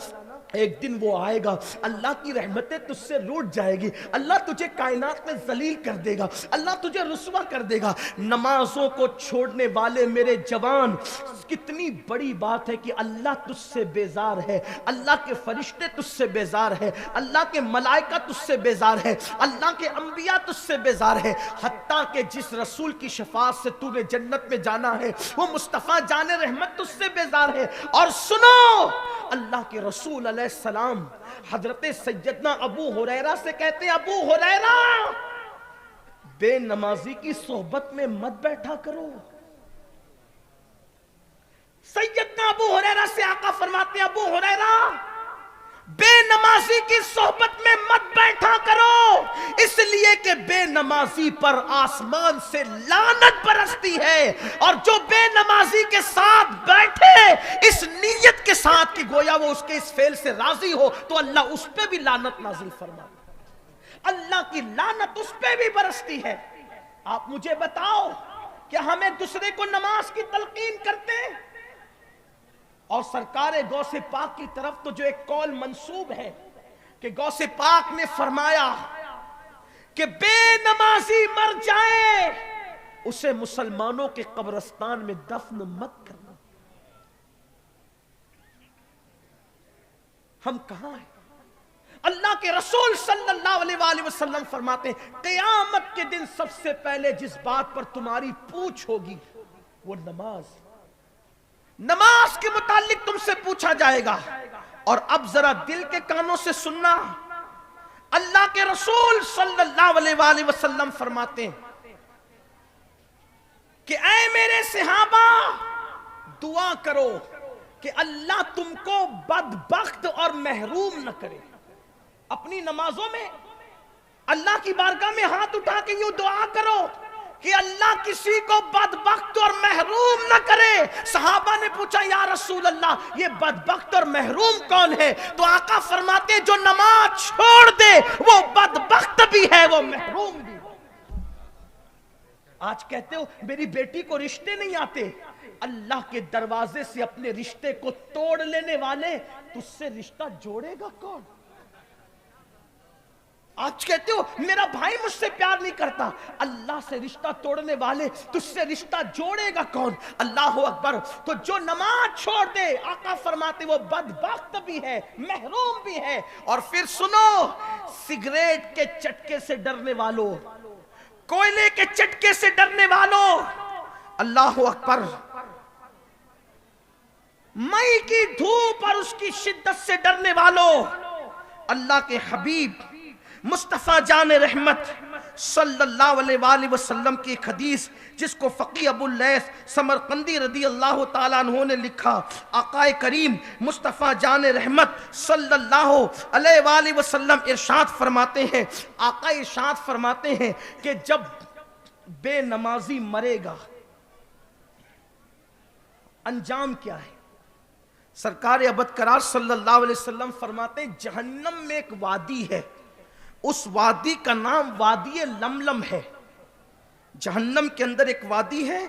ایک دن وہ آئے گا, اللہ کی رحمتیں تجھ سے روٹ جائے گی, اللہ تجھے کائنات میں ذلیل کر دے گا, اللہ تجھے رسوا کر دے گا. نمازوں کو چھوڑنے والے میرے جوان, کتنی بڑی بات ہے کہ اللہ تجھ سے بیزار ہے, اللہ کے فرشتے تجھ سے بیزار ہے, اللہ کے ملائکہ تجھ سے بیزار ہے, اللہ کے انبیاء تجھ سے بیزار ہے. حتیٰ کہ جس رسول کی شفاعت سے تو نے جنت میں جانا ہے وہ مصطفیٰ جان رحمت تجھ سے بیزار ہے. اور سنو, اللہ کے رسول علیہ السلام حضرت سیدنا ابو ہریرہ سے کہتے ہیں, ابو ہریرہ بے نمازی کی صحبت میں مت بیٹھا کرو. سیدنا ابو ہریرہ سے آقا فرماتے ہیں, ابو ہریرہ بے نمازی نمازی کی صحبت میں مت بیٹھا کرو، اس لیے کہ بے نمازی پر آسمان سے لعنت برستی ہے، اور جو بے نمازی کے ساتھ بیٹھے اس نیت کے ساتھ کہ گویا وہ اس کے اس فعل سے راضی ہو، تو اللہ اس پہ بھی لعنت نازل فرماتا ہے، اللہ کی لعنت اس پہ بھی برستی ہے۔ آپ مجھے بتاؤ کہ ہمیں دوسرے کو نماز کی تلقین کرتے ہیں، اور سرکار غوث پاک کی طرف تو جو ایک قول منسوب ہے کہ غوث پاک نے فرمایا کہ بے نمازی مر جائے اسے مسلمانوں کے قبرستان میں دفن مت کرنا۔ ہم کہاں ہیں؟ اللہ کے رسول صلی اللہ علیہ وآلہ وسلم فرماتے ہیں قیامت کے دن سب سے پہلے جس بات پر تمہاری پوچھ ہوگی وہ نماز کے متعلق تم سے پوچھا جائے گا۔ اور اب ذرا دل کے کانوں سے سننا، اللہ کے رسول صلی اللہ علیہ وآلہ وسلم فرماتے ہیں کہ اے میرے صحابہ دعا کرو کہ اللہ تم کو بدبخت اور محروم نہ کرے۔ اپنی نمازوں میں اللہ کی بارگاہ میں ہاتھ اٹھا کے یوں دعا کرو کہ اللہ کسی کو بدبخت اور محروم نہ کرے۔ صحابہ نے پوچھا یا رسول اللہ یہ بدبخت اور محروم کون ہے؟ تو آقا فرماتے ہیں جو نماز چھوڑ دے وہ بدبخت بھی ہے وہ محروم بھی۔ آج کہتے ہو میری بیٹی کو رشتے نہیں آتے، اللہ کے دروازے سے اپنے رشتے کو توڑ لینے والے تجھ سے رشتہ جوڑے گا کون؟ آج کہتے ہو میرا بھائی مجھ سے پیار نہیں کرتا، اللہ سے رشتہ توڑنے والے تجھ سے رشتہ جوڑے گا کون؟ اللہ اکبر۔ تو جو نماز چھوڑ دے آقا فرماتے وہ بدبخت بھی ہے محروم بھی ہے۔ اور پھر سنو، سگریٹ کے چٹکے سے ڈرنے والوں، کوئلے کے چٹکے سے ڈرنے والوں، اللہ اکبر، مئی کی دھوپ اور اس کی شدت سے ڈرنے والوں، اللہ کے حبیب مصطفیٰ جان رحمت صلی اللہ علیہ وآلہ وسلم کی ایک حدیث جس کو فقی ابو اللیث سمرقندی رضی اللہ تعالیٰ عنہ نے لکھا، آقا کریم مصطفیٰ جان رحمت صلی اللہ علیہ وآلہ وسلم ارشاد فرماتے ہیں، آقا ارشاد فرماتے ہیں کہ جب بے نمازی مرے گا انجام کیا ہے؟ سرکار ابد قرار صلی اللہ علیہ وسلم فرماتے ہیں جہنم میں ایک وادی ہے، اس وادی کا نام وادی لملم ہے۔ جہنم کے اندر ایک وادی ہے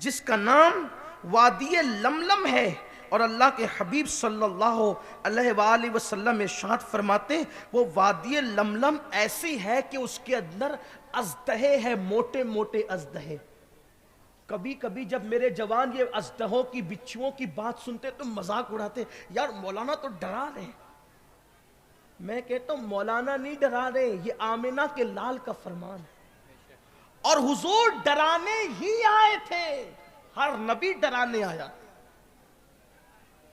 جس کا نام وادی لملم ہے، اور اللہ کے حبیب صلی اللہ علیہ وآلہ وسلم ارشاد فرماتے ہیں وہ وادی لملم ایسی ہے کہ اس کے اندر اژدہے ہے، موٹے موٹے اژدہے۔ کبھی کبھی جب میرے جوان یہ اژدہوں کی بچھوؤں کی بات سنتے تو مذاق اڑاتے، یار مولانا تو ڈرا رہے ہیں۔ میں کہتا ہوں مولانا نہیں ڈرا رہے، یہ آمنہ کے لال کا فرمان ہے، اور حضور ڈرانے ہی آئے تھے، ہر نبی ڈرانے آیا۔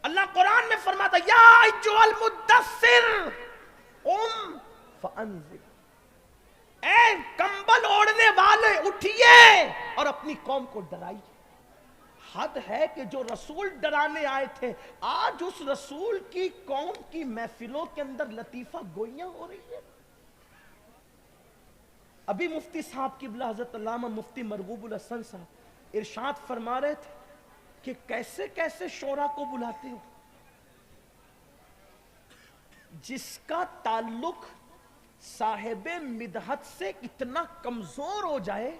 اللہ قرآن میں فرماتا یا ایھا المدثر قم فانذر، اے کمبل اوڑھنے والے اٹھئے اور اپنی قوم کو ڈرائیے۔ حد ہے کہ جو رسول ڈرانے آئے تھے آج اس رسول کی قوم کی محفلوں کے اندر لطیفہ گوئیاں ہو رہی ہیں۔ ابھی مفتی صاحب قبلہ حضرت علامہ مفتی مرغوب الحسن صاحب ارشاد فرما رہے تھے کہ کیسے کیسے شعراء کو بلاتے ہو جس کا تعلق صاحب مدحت سے اتنا کمزور ہو جائے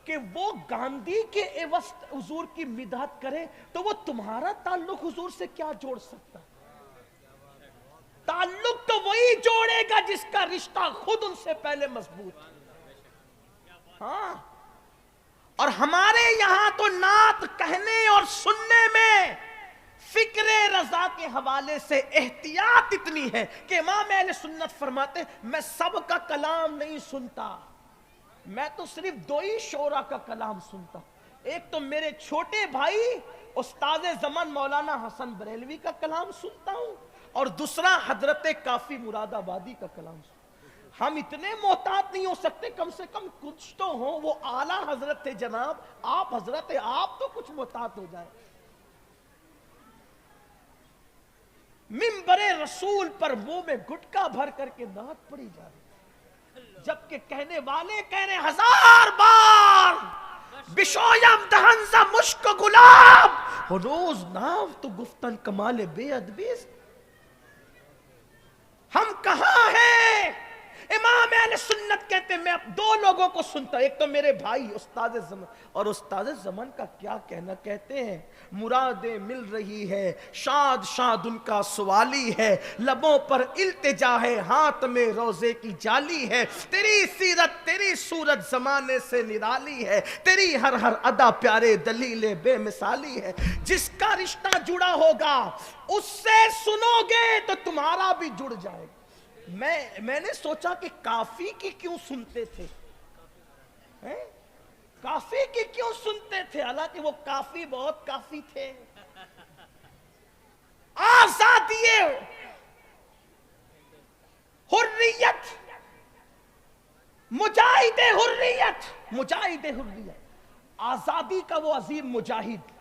کہ وہ گاندھی کے عوض حضور کی مدحت کرے تو وہ تمہارا تعلق حضور سے کیا جوڑ سکتا؟ تعلق تو وہی جوڑے گا جس کا رشتہ خود ان سے پہلے مضبوط ہے۔ ہاں، اور ہمارے یہاں تو نعت کہنے اور سننے میں فکر رضا کے حوالے سے احتیاط اتنی ہے کہ امام اہل سنت فرماتے میں سب کا کلام نہیں سنتا، میں تو صرف دو ہی شعراء کا کلام سنتا ہوں۔ ایک تو میرے چھوٹے بھائی استاد زمان مولانا حسن بریلوی کا کلام سنتا ہوں، اور دوسرا حضرت کافی مراد آبادی کا کلام سنتا ہوں۔ ہم اتنے محتاط نہیں ہو سکتے، کم سے کم کچھ تو ہوں، وہ اعلیٰ حضرت تھے جناب، آپ حضرت آپ تو کچھ محتاط ہو جائے۔ منبر رسول پر منہ میں گٹکا بھر کر کے نعت پڑھی جا رہی، جبکہ کہنے والے کہہ رہے 1000 بار بشویم دہن ز مشک گلاب ہنوز ناو تو گفتن کمال بے ادبیست. ہم کہاں ہیں؟ امام اہل سنت کہتے ہیں میں اب دو لوگوں کو سنتا ہوں، ایک تو میرے بھائی استاد زمان، اور استاد زمان کا کیا کہنا، کہتے ہیں مرادیں مل رہی ہے، شاد شاد ان کا سوالی ہے، لبوں پر التجا ہے، ہاتھ میں روزے کی جالی ہے، تیری سیرت تیری صورت زمانے سے نرالی ہے، تیری ہر ہر ادا پیارے دلیل بے مثالی ہے. جس کا رشتہ جڑا ہوگا اس سے سنو گے تو تمہارا بھی جڑ جائے گا. میں نے سوچا کہ کافی کی کیوں سنتے تھے، کافی کی کیوں سنتے تھے، حالانکہ وہ کافی بہت کافی تھے. آزادی حریت، مجاہد حریت، مجاہد حریت، آزادی کا وہ عظیم مجاہد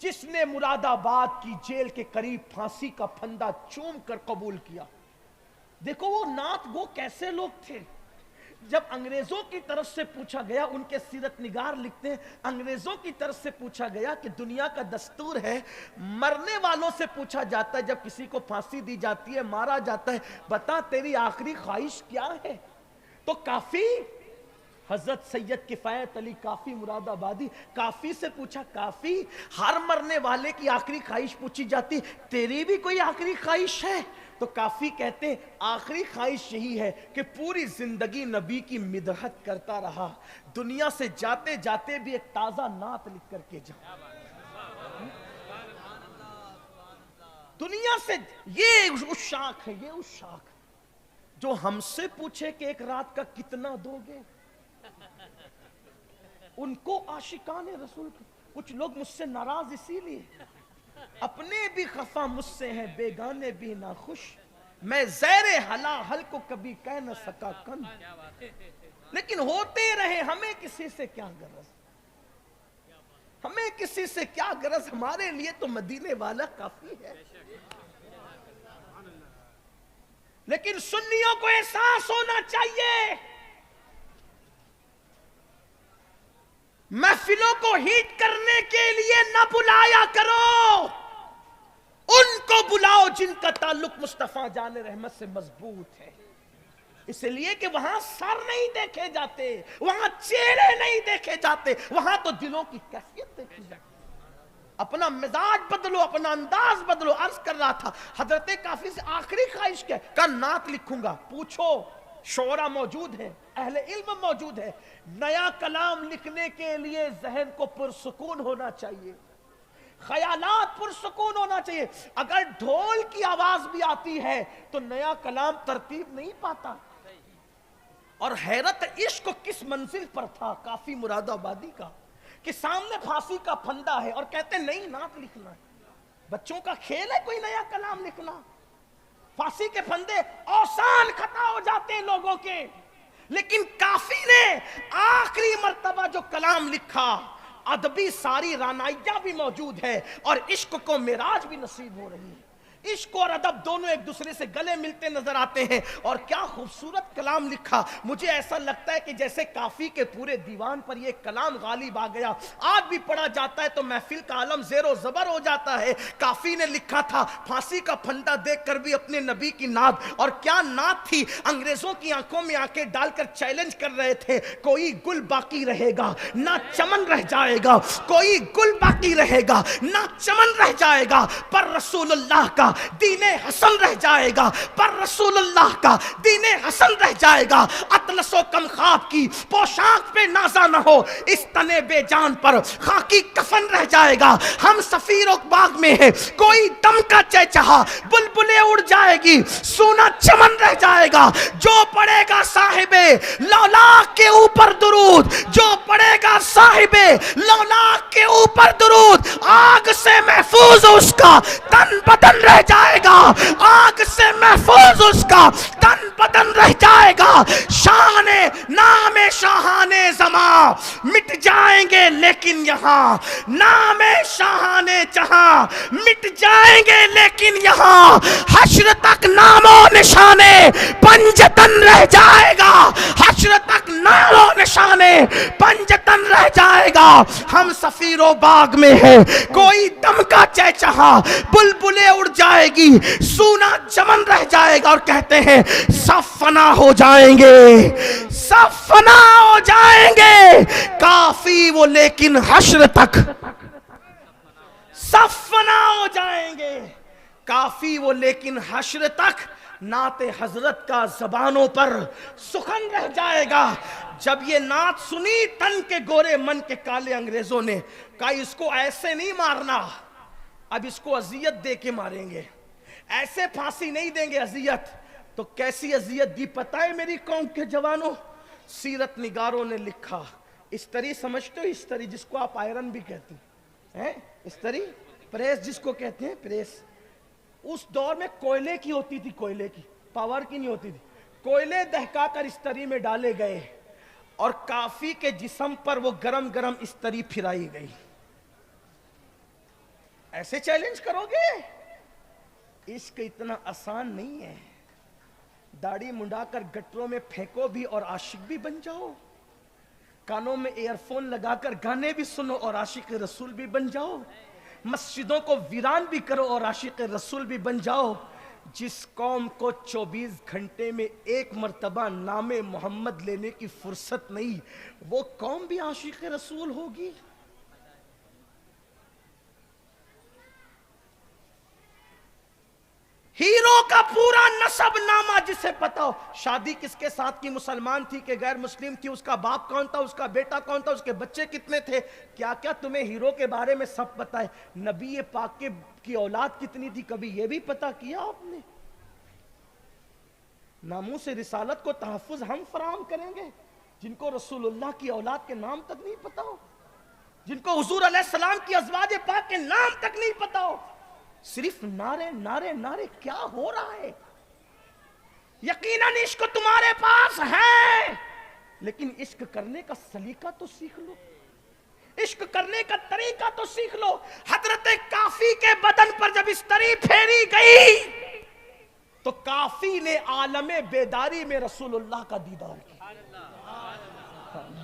جس نے مراد آباد کی جیل کے قریب پھانسی کا پھندا چوم کر قبول کیا. دیکھو وہ نعت گو کیسے لوگ تھے. جب انگریزوں کی طرف سے پوچھا گیا، ان کے سیرت نگار لکھتے ہیں انگریزوں کی طرف سے پوچھا گیا کہ دنیا کا دستور ہے مرنے والوں سے پوچھا جاتا ہے، جب کسی کو پھانسی دی جاتی ہے مارا جاتا ہے، بتا تیری آخری خواہش کیا ہے؟ تو کافی حضرت سید کفایت علی کافی مراد آبادی، کافی سے پوچھا کافی ہر مرنے والے کی آخری خواہش پوچھی جاتی، تیری بھی کوئی آخری خواہش ہے؟ تو کافی کہتے ہیں آخری خواہش یہی ہے کہ پوری زندگی نبی کی مدحت کرتا رہا، دنیا سے جاتے جاتے بھی ایک تازہ نعت لکھ کر کے جاؤں. دنیا سے یہ اس شاخ ہے، یہ اس شاخ جو ہم سے پوچھے کہ ایک رات کا کتنا دو گے. ان کو عاشقان رسول، کچھ لوگ مجھ سے ناراض اسی لیے، اپنے بھی خفا مجھ سے ہیں بیگانے بھی ناخوش، میں زیر حل کو کبھی کہہ نہ سکا کن، لیکن ہوتے رہے ہمیں کسی سے کیا غرض، ہمیں کسی سے کیا غرض، ہمارے لیے تو مدینے والا کافی ہے. لیکن سنیوں کو احساس ہونا چاہیے محفلوں کو ہیٹ کرنے کے لیے نہ بلایا کرو، ان کو بلاؤ جن کا تعلق مصطفیٰ جان رحمت سے مضبوط ہے. اس لیے کہ وہاں سر نہیں دیکھے جاتے، وہاں چہرے نہیں دیکھے جاتے، وہاں تو دلوں کی کیفیت دیکھی جاتی. اپنا مزاج بدلو، اپنا انداز بدلو. عرض کر رہا تھا حضرت کافی سے آخری خواہش کیا ہے؟ کہ نعت لکھوں گا. پوچھو شعرا موجود ہیں، اہل علم موجود ہے. نیا کلام لکھنے کے لیے ذہن کو پرسکون ہونا چاہیے، خیالات پرسکون ہونا چاہیے. اگر ڈھول کی آواز بھی آتی ہے تو نیا کلام ترتیب نہیں پاتا. اور حیرت عشق کس منزل پر تھا کافی مراد آبادی کا کہ سامنے پھانسی کا پھندا ہے اور کہتے نہیں نعت لکھنا ہے. بچوں کا کھیل ہے کوئی نیا کلام لکھنا؟ پھانسی کے پھندے اوسان خطا ہو جاتے ہیں لوگوں کے. لیکن کافی نے آخری مرتبہ جو کلام لکھا، ادبی ساری رانائیاں بھی موجود ہے اور عشق کو معراج بھی نصیب ہو رہی ہے. عشق اور ادب دونوں ایک دوسرے سے گلے ملتے نظر آتے ہیں. اور کیا خوبصورت کلام لکھا. مجھے ایسا لگتا ہے کہ جیسے کافی کے پورے دیوان پر یہ کلام غالب آ گیا. آج بھی پڑھا جاتا ہے تو محفل کا عالم زیر و زبر ہو جاتا ہے. کافی نے لکھا تھا پھانسی کا پھندا دیکھ کر بھی اپنے نبی کی نعت. اور کیا نعت تھی، انگریزوں کی آنکھوں میں آنکھیں ڈال کر چیلنج کر رہے تھے، کوئی گل باقی رہے گا نہ چمن رہ جائے گا، کوئی گل باقی رہے گا نہ چمن رہ جائے گا، پر رسول اللہ کا دین حسن رہ جائے گا، پر رسول اللہ کا دین حسن رہ جائے گا. اطلس و کم خواب کی پوشاک پہ نازا نہ ہو، اس تنے بے جان پر خاکی کفن رہ جائے گا. ہم سفیر و باغ میں ہیں، کوئی دم کا چہچہا، بلبلیں اڑ جائے گی، سونا چمن رہ جائے گا. جو پڑے گا صاحب لولاک کے اوپر درود، جو پڑے گا صاحب لولاک کے اوپر درود، آگ سے محفوظ اس کا تن بدن رہ جائے گا، آگ سے محفوظ اس کا تن بدن رہ جائے گا. شان نام شاہانے زمان مٹ جائیں گے لیکن یہاں نام شاہانے جہاں مٹ جائیں گے لیکن یہاں حشر تک نام و نشانے پنجتن رہ جائے گا، حشر تک نام و نشانے پنجتن رہ جائے گا۔ ہم سفیر و باغ میں ہے، کوئی دم کا چہچہا، بلبلیں اڑ جائے گی، سونا چمن رہ جائے گا، اور کہتے ہیں سب فنا ہو جائیں گے، سب فنا ہو جائیں گے، کافی وہ لیکن حشر تک، سب فنا ہو جائیں گے کافی وہ لیکن حشر تک نعت حضرت کا زبانوں پر سخن رہ جائے گا۔ جب یہ نعت سنی تن کے گورے من کے کالے انگریزوں نے کہا اس کو ایسے نہیں مارنا، اب اس کو اذیت دے کے ماریں گے، ایسے پھانسی نہیں دیں گے، اذیت۔ تو کیسی اذیت دی پتہ ہے میری قوم کے جوانوں؟ سیرت نگاروں نے لکھا، استری سمجھتے ہو؟ استری جس کو آپ آئرن بھی کہتے ہیں، استری، پریس جس کو کہتے ہیں، پریس۔ اس دور میں کوئلے کی ہوتی تھی، کوئلے کی، پاور کی نہیں ہوتی تھی۔ کوئلے دہکا کر استری میں ڈالے گئے اور کافی کے جسم پر وہ گرم گرم استری پھرائی گئی۔ ایسے چیلنج کرو گے؟ عشق اتنا آسان نہیں ہے، داڑھی منڈا کر گٹروں میں پھینکو بھی اور عاشق بھی بن جاؤ، کانوں میں ایئر فون لگا کر گانے بھی سنو اور عاشق رسول بھی بن جاؤ، مسجدوں کو ویران بھی کرو اور عاشق رسول بھی بن جاؤ۔ جس قوم کو 24 گھنٹے میں ایک مرتبہ نام محمد لینے کی فرصت نہیں، وہ قوم بھی عاشق رسول ہوگی؟ ہیرو کا پورا نسب نامہ جسے پتا ہو، شادی کس کے ساتھ کی، مسلمان تھی کہ غیر مسلم تھی، اس کا باپ کون تھا، اس کا بیٹا کون تھا، اس کے بچے کتنے تھے، کیا کیا تمہیں ہیرو کے بارے میں سب پتا ہے۔ نبی پاک کی اولاد کتنی تھی، کبھی یہ بھی پتا کیا آپ نے؟ ناموس رسالت کو تحفظ ہم فراہم کریں گے جن کو رسول اللہ کی اولاد کے نام تک نہیں پتا ہو، جن کو حضور علیہ السلام کی ازواج پاک کے نام تک نہیں پتا ہو، صرف نعرے نعرے نعرے، کیا ہو رہا ہے؟ یقیناً عشق تمہارے پاس ہے، لیکن عشق کرنے کا سلیقہ تو سیکھ لو، عشق کرنے کا طریقہ تو سیکھ لو۔ حضرت کافی کے بدن پر جب استری پھیری گئی تو کافی نے عالم بیداری میں رسول اللہ کا دیدار کیا۔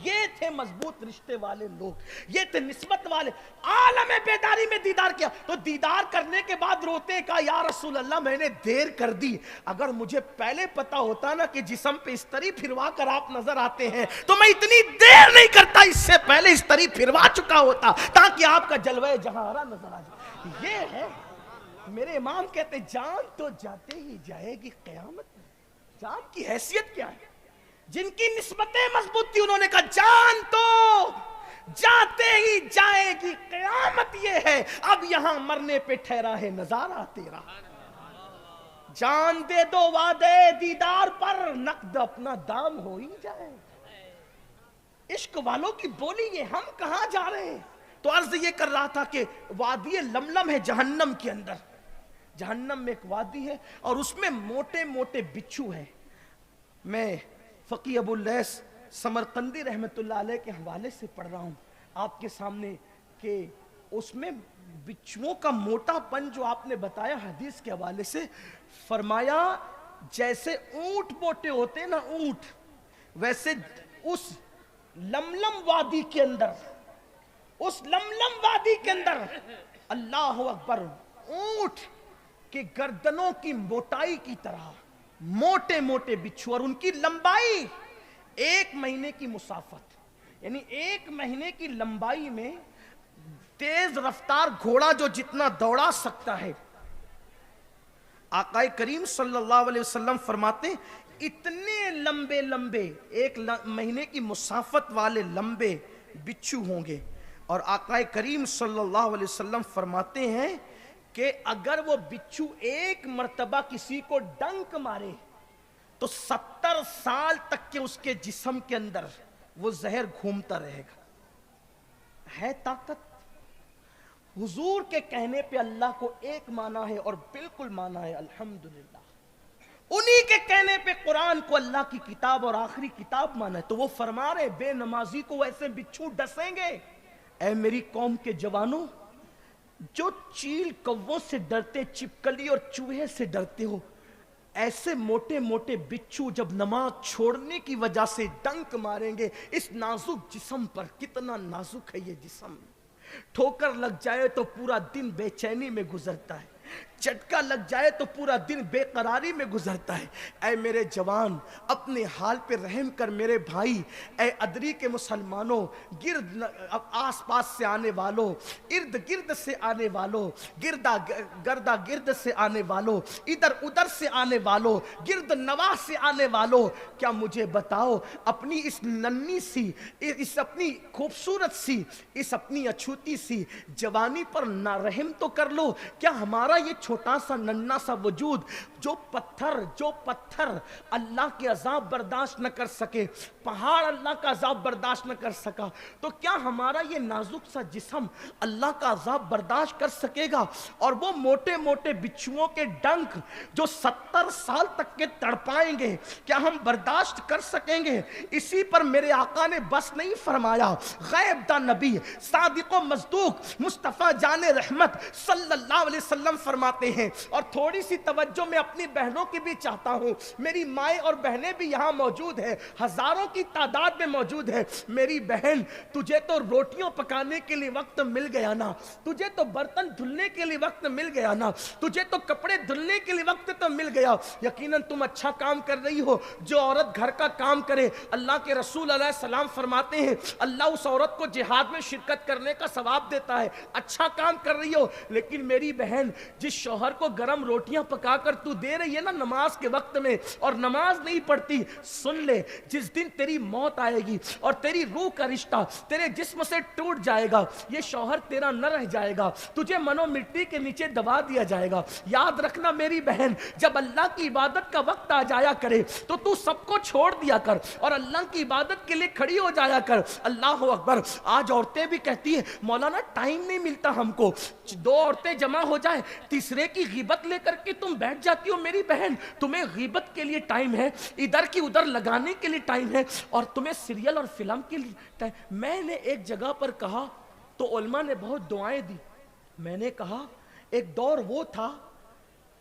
یہ تھے مضبوط رشتے والے لوگ، یہ تھے نسبت والے، عالم بیداری میں دیدار کیا۔ تو دیدار کرنے کے بعد روتے کہا یا رسول اللہ میں نے دیر کر دی، اگر مجھے پہلے پتا ہوتا نا کہ جسم پہ استری پھروا کر آپ نظر آتے ہیں تو میں اتنی دیر نہیں کرتا، اس سے پہلے استری پھروا چکا ہوتا تاکہ آپ کا جلوہ جہارا نظر آ جائے۔ یہ ہے میرے امام کہتے جان تو جاتے ہی جائے گی قیامت میں۔ جان کی حیثیت کیا ہے؟ جن کی نسبتیں مضبوط تھی انہوں نے کہا جان تو جاتے ہی جائے گی قیامت، یہ ہے اب یہاں مرنے پہ ٹھہرا ہے نظارہ تیرا۔ جان دے دو وعدے دیدار پر، نقد اپنا دام ہو ہی جائے۔ عشق والوں کی بولی یہ، ہم کہاں جا رہے ہیں؟ تو عرض یہ کر رہا تھا کہ وادی لملم ہے جہنم کے اندر، جہنم میں ایک وادی ہے اور اس میں موٹے موٹے بچھو ہیں۔ میں فقی ابو اللیث سمرقندی رحمت اللہ علیہ کے حوالے سے پڑھ رہا ہوں آپ کے سامنے کہ اس میں بچھوؤں کا موٹا پن جو آپ نے بتایا حدیث کے حوالے سے، فرمایا جیسے اونٹ موٹے ہوتے نا اونٹ، ویسے اس لملم وادی کے اندر، اس لملم وادی کے اندر اللہ اکبر اونٹ کے گردنوں کی موٹائی کی طرح موٹے موٹے بچھو، اور ان کی لمبائی 1 مہینے کی مسافت، یعنی 1 مہینے کی لمبائی میں تیز رفتار گھوڑا جو جتنا دوڑا سکتا ہے، آقا کریم صلی اللہ علیہ وسلم فرماتے ہیں اتنے لمبے لمبے 1 مہینے کی مسافت والے لمبے بچھو ہوں گے۔ اور آقا کریم صلی اللہ علیہ وسلم فرماتے ہیں کہ اگر وہ بچھو 1 مرتبہ کسی کو ڈنک مارے تو 70 سال تک کے اس کے جسم کے اندر وہ زہر گھومتا رہے گا۔ ہے طاقت؟ حضور کے کہنے پہ اللہ کو ایک مانا ہے اور بالکل مانا ہے، الحمدللہ۔ انہی کے کہنے پہ قرآن کو اللہ کی کتاب اور آخری کتاب مانا ہے، تو وہ فرما رہے بے نمازی کو ایسے بچھو ڈسیں گے۔ اے میری قوم کے جوانوں، جو چیل کووں سے ڈرتے، چپکلی اور چوہے سے ڈرتے ہو، ایسے موٹے موٹے بچھو جب نماز چھوڑنے کی وجہ سے ڈنک ماریں گے اس نازک جسم پر، کتنا نازک ہے یہ جسم، ٹھوکر لگ جائے تو پورا دن بے چینی میں گزرتا ہے، چٹکا لگ جائے تو پورا دن بے قراری میں گزرتا ہے۔ اے میرے جوان، اپنے حال پہ رحم کر میرے بھائی، اے ادری کے مسلمانوں، آس پاس سے آنے والوں، ارد گرد سے آنے والوں، گردا گرد سے آنے والوں، ادھر ادھر سے آنے والوں، گرد نواح سے آنے والوں، کیا مجھے بتاؤ اپنی اس ننھی سی، اس اپنی خوبصورت سی، اس اپنی اچھوتی سی جوانی پر نارحم تو کر لو۔ کیا ہمارا یہ چھوٹا سا ننھا سا وجود جو پتھر اللہ کے عذاب برداشت نہ کر سکے، پہاڑ اللہ کا عذاب برداشت نہ کر سکا، تو کیا ہمارا یہ نازک سا جسم اللہ کا عذاب برداشت کر سکے گا؟ اور وہ موٹے موٹے بچھوؤں کے ڈنک جو 70 سال تک کے تڑپائیں گے، کیا ہم برداشت کر سکیں گے؟ اسی پر میرے آقا نے بس نہیں فرمایا، غیب دا نبی صادق و مصدوق مصطفیٰ جان رحمت صلی اللہ علیہ وسلم فرماتے ہیں، اور تھوڑی سی توجہ میں اپنی بہنوں کی بھی چاہتا ہوں، میری مائیں اور بہنیں بھی یہاں موجود ہیں، ہزاروں کی تعداد میں موجود ہے۔ میری بہن، تجھے تو روٹیوں پکانے کے لیے وقت مل گیا نا، تجھے تو برتن دھلنے کے لیے وقت مل گیا نا، تجھے تو کپڑے دھلنے کے لیے وقت تو مل گیا، یقیناً تم اچھا کام کر رہی ہو۔ جو عورت گھر کا کام کرے، اللہ کے رسول علیہ السلام فرماتے ہیں اللہ اس عورت کو جہاد میں شرکت کرنے کا ثواب دیتا ہے، اچھا کام کر رہی ہو۔ لیکن میری بہن، جس شوہر کو گرم روٹیاں پکا کر تو دے رہی ہے نا نماز کے وقت میں، اور نماز نہیں پڑھتی، سن لے، جس دن تیری موت آئے گی اور تیری روح کا رشتہ تیرے جسم سے ٹوٹ جائے گا، یہ شوہر تیرا نہ رہ جائے گا، تجھے منو مٹی کے نیچے دبا دیا جائے گا۔ یاد رکھنا میری بہن، جب اللہ کی عبادت کا وقت آ جایا کرے تو تو سب کو چھوڑ دیا کر اور اللہ کی عبادت کے لیے کھڑی ہو جایا کر۔ اللہ اکبر۔ آج عورتیں بھی کہتی ہیں مولانا ٹائم نہیں ملتا ہم کو، دو عورتیں جمع ہو جائیں تیسرے کی غیبت لے کر کے تم بیٹھ جاتی ہو۔ میری بہن، تمہیں غیبت کے لیے ٹائم ہے، ادھر کی ادھر لگانے کے لیے ٹائم ہے، اور تمہیں سیریل اور فلم کے لیے ٹائم۔ میں نے ایک جگہ پر کہا تو علماء نے بہت دعائیں دی، میں نے کہا ایک دور وہ تھا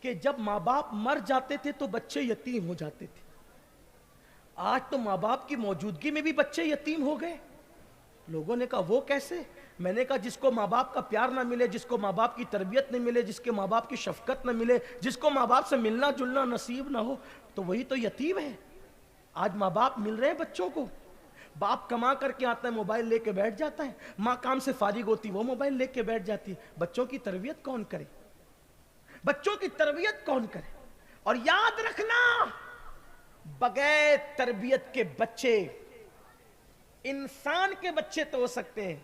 کہ جب ماں باپ مر جاتے تھے تو بچے یتیم ہو جاتے تھے، آج تو ماں باپ کی موجودگی میں بھی بچے یتیم ہو گئے۔ لوگوں نے کہا وہ کیسے؟ میں نے کہا جس کو ماں باپ کا پیار نہ ملے، جس کو ماں باپ کی تربیت نہ ملے، جس کے ماں باپ کی شفقت نہ ملے، جس کو ماں باپ سے ملنا جلنا نصیب نہ ہو، تو وہی تو یتیم ہے۔ آج ماں باپ مل رہے ہیں بچوں کو، باپ کما کر کے آتا ہے موبائل لے کے بیٹھ جاتا ہے، ماں کام سے فارغ ہوتی وہ موبائل لے کے بیٹھ جاتی ہے۔ بچوں کی تربیت کون کرے؟ بچوں کی تربیت کون کرے؟ اور یاد رکھنا، بغیر تربیت کے بچے، انسان کے بچے تو ہو سکتے ہیں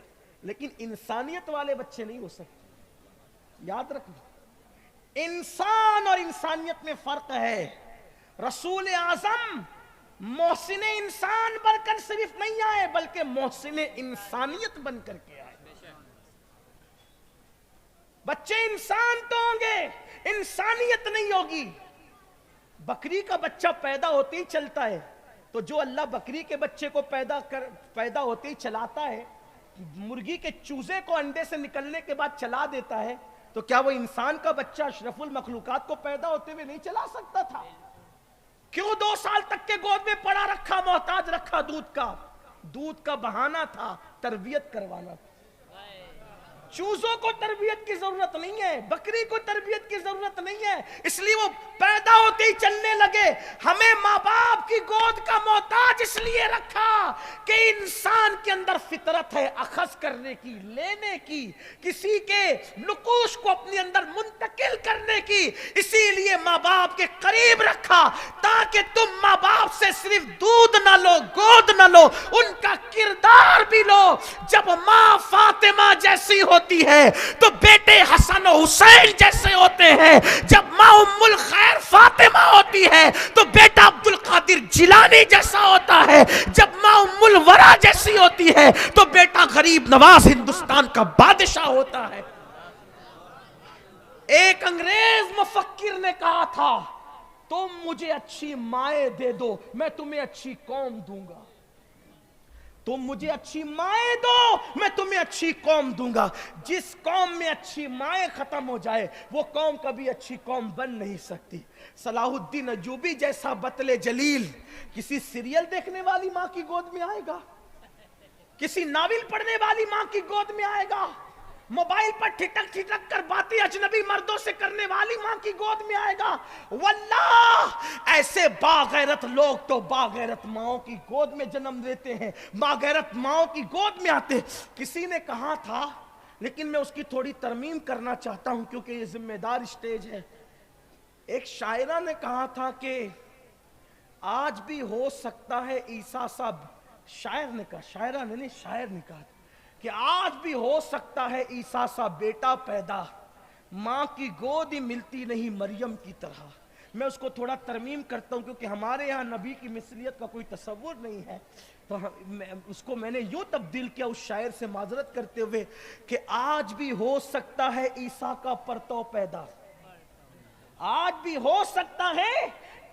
لیکن انسانیت والے بچے نہیں ہو سکتے۔ یاد رکھنا، انسان اور انسانیت میں فرق ہے۔ رسول اعظم محسن انسان بن کر صرف نہیں آئے بلکہ محسن انسانیت بن کر کے آئے۔ بچے انسان تو ہوں گے، انسانیت نہیں ہوگی۔ بکری کا بچہ پیدا ہوتے ہی چلتا ہے، تو جو اللہ بکری کے بچے کو پیدا ہوتے ہی چلاتا ہے، مرغی کے چوزے کو انڈے سے نکلنے کے بعد چلا دیتا ہے، تو کیا وہ انسان کا بچہ اشرف المخلوقات کو پیدا ہوتے ہوئے نہیں چلا سکتا تھا؟ کیوں 2 سال تک کے گود میں پڑا رکھا، محتاج رکھا دودھ کا بہانہ تھا، تربیت کروانا تھا۔ چوزوں کو تربیت کی ضرورت نہیں ہے، بکری کو تربیت کی ضرورت نہیں ہے، اس لیے وہ پیدا ہوتے ہی چلنے لگے۔ ہمیں ماں باپ کی گود کا محتاج اس لیے رکھا کہ انسان کے اندر فطرت ہے اخذ کرنے کی، لینے کی، کسی کے نقوش کو اپنے اندر منتقل کرنے کی، اسی لیے ماں باپ کے قریب رکھا تاکہ تم ماں باپ سے صرف دودھ نہ لو، گود نہ لو، ان کا کردار بھی لو۔ جب ماں فاطمہ جیسی ہوتی ہے تو بیٹے حسن و حسین جیسے ہوتے ہیں، جب ماں ام الخیر فاطمہ ہوتی ہے تو بیٹا عبد القادر جیلانی جیسا ہوتا ہے، جب ماں ام الورا جیسی ہوتی ہے تو بیٹا غریب نواز ہندوستان کا بادشاہ ہوتا ہے۔ ایک انگریز مفکر نے کہا تھا تم مجھے اچھی مائیں دے دو میں تمہیں اچھی قوم دوں گا۔ تم مجھے اچھی مائیں دو، میں تمہیں اچھی قوم دوں گا۔ جس قوم میں اچھی مائیں ختم ہو جائے وہ قوم کبھی اچھی قوم بن نہیں سکتی۔ صلاح الدین ایوبی جیسا بطل جلیل کسی سیریل دیکھنے والی ماں کی گود میں آئے گا؟ کسی ناول پڑھنے والی ماں کی گود میں آئے گا؟ موبائل پر ٹھٹک ٹھٹک کر باتیں اجنبی مردوں سے کرنے والی ماں کی گود میں آئے گا؟ واللہ ایسے باغیرت لوگ تو باغیرت ماؤں کی گود میں جنم لیتے ہیں، باغیرت ماؤں کی گود میں آتے۔ کسی نے کہا تھا، لیکن میں اس کی تھوڑی ترمیم کرنا چاہتا ہوں کیونکہ یہ ذمہ دار اسٹیج ہے۔ ایک شاعرہ نے کہا تھا کہ آج بھی ہو سکتا ہے عیسیٰ صاحب، شاعر نے کہا، شاعرہ نے نہیں، شاعر نے کہا کہ آج بھی ہو سکتا ہے عیسیٰ سا بیٹا پیدا، ماں کی گود ہی ملتی نہیں مریم کی طرح۔ میں اس کو تھوڑا ترمیم کرتا ہوں کیونکہ ہمارے ہاں نبی کی مثلیت کا کوئی تصور نہیں ہے، تو اس کو میں نے یوں تبدیل کیا اس شاعر سے معذرت کرتے ہوئے کہ آج بھی ہو سکتا ہے عیسیٰ کا پرتو پیدا، آج بھی ہو سکتا ہے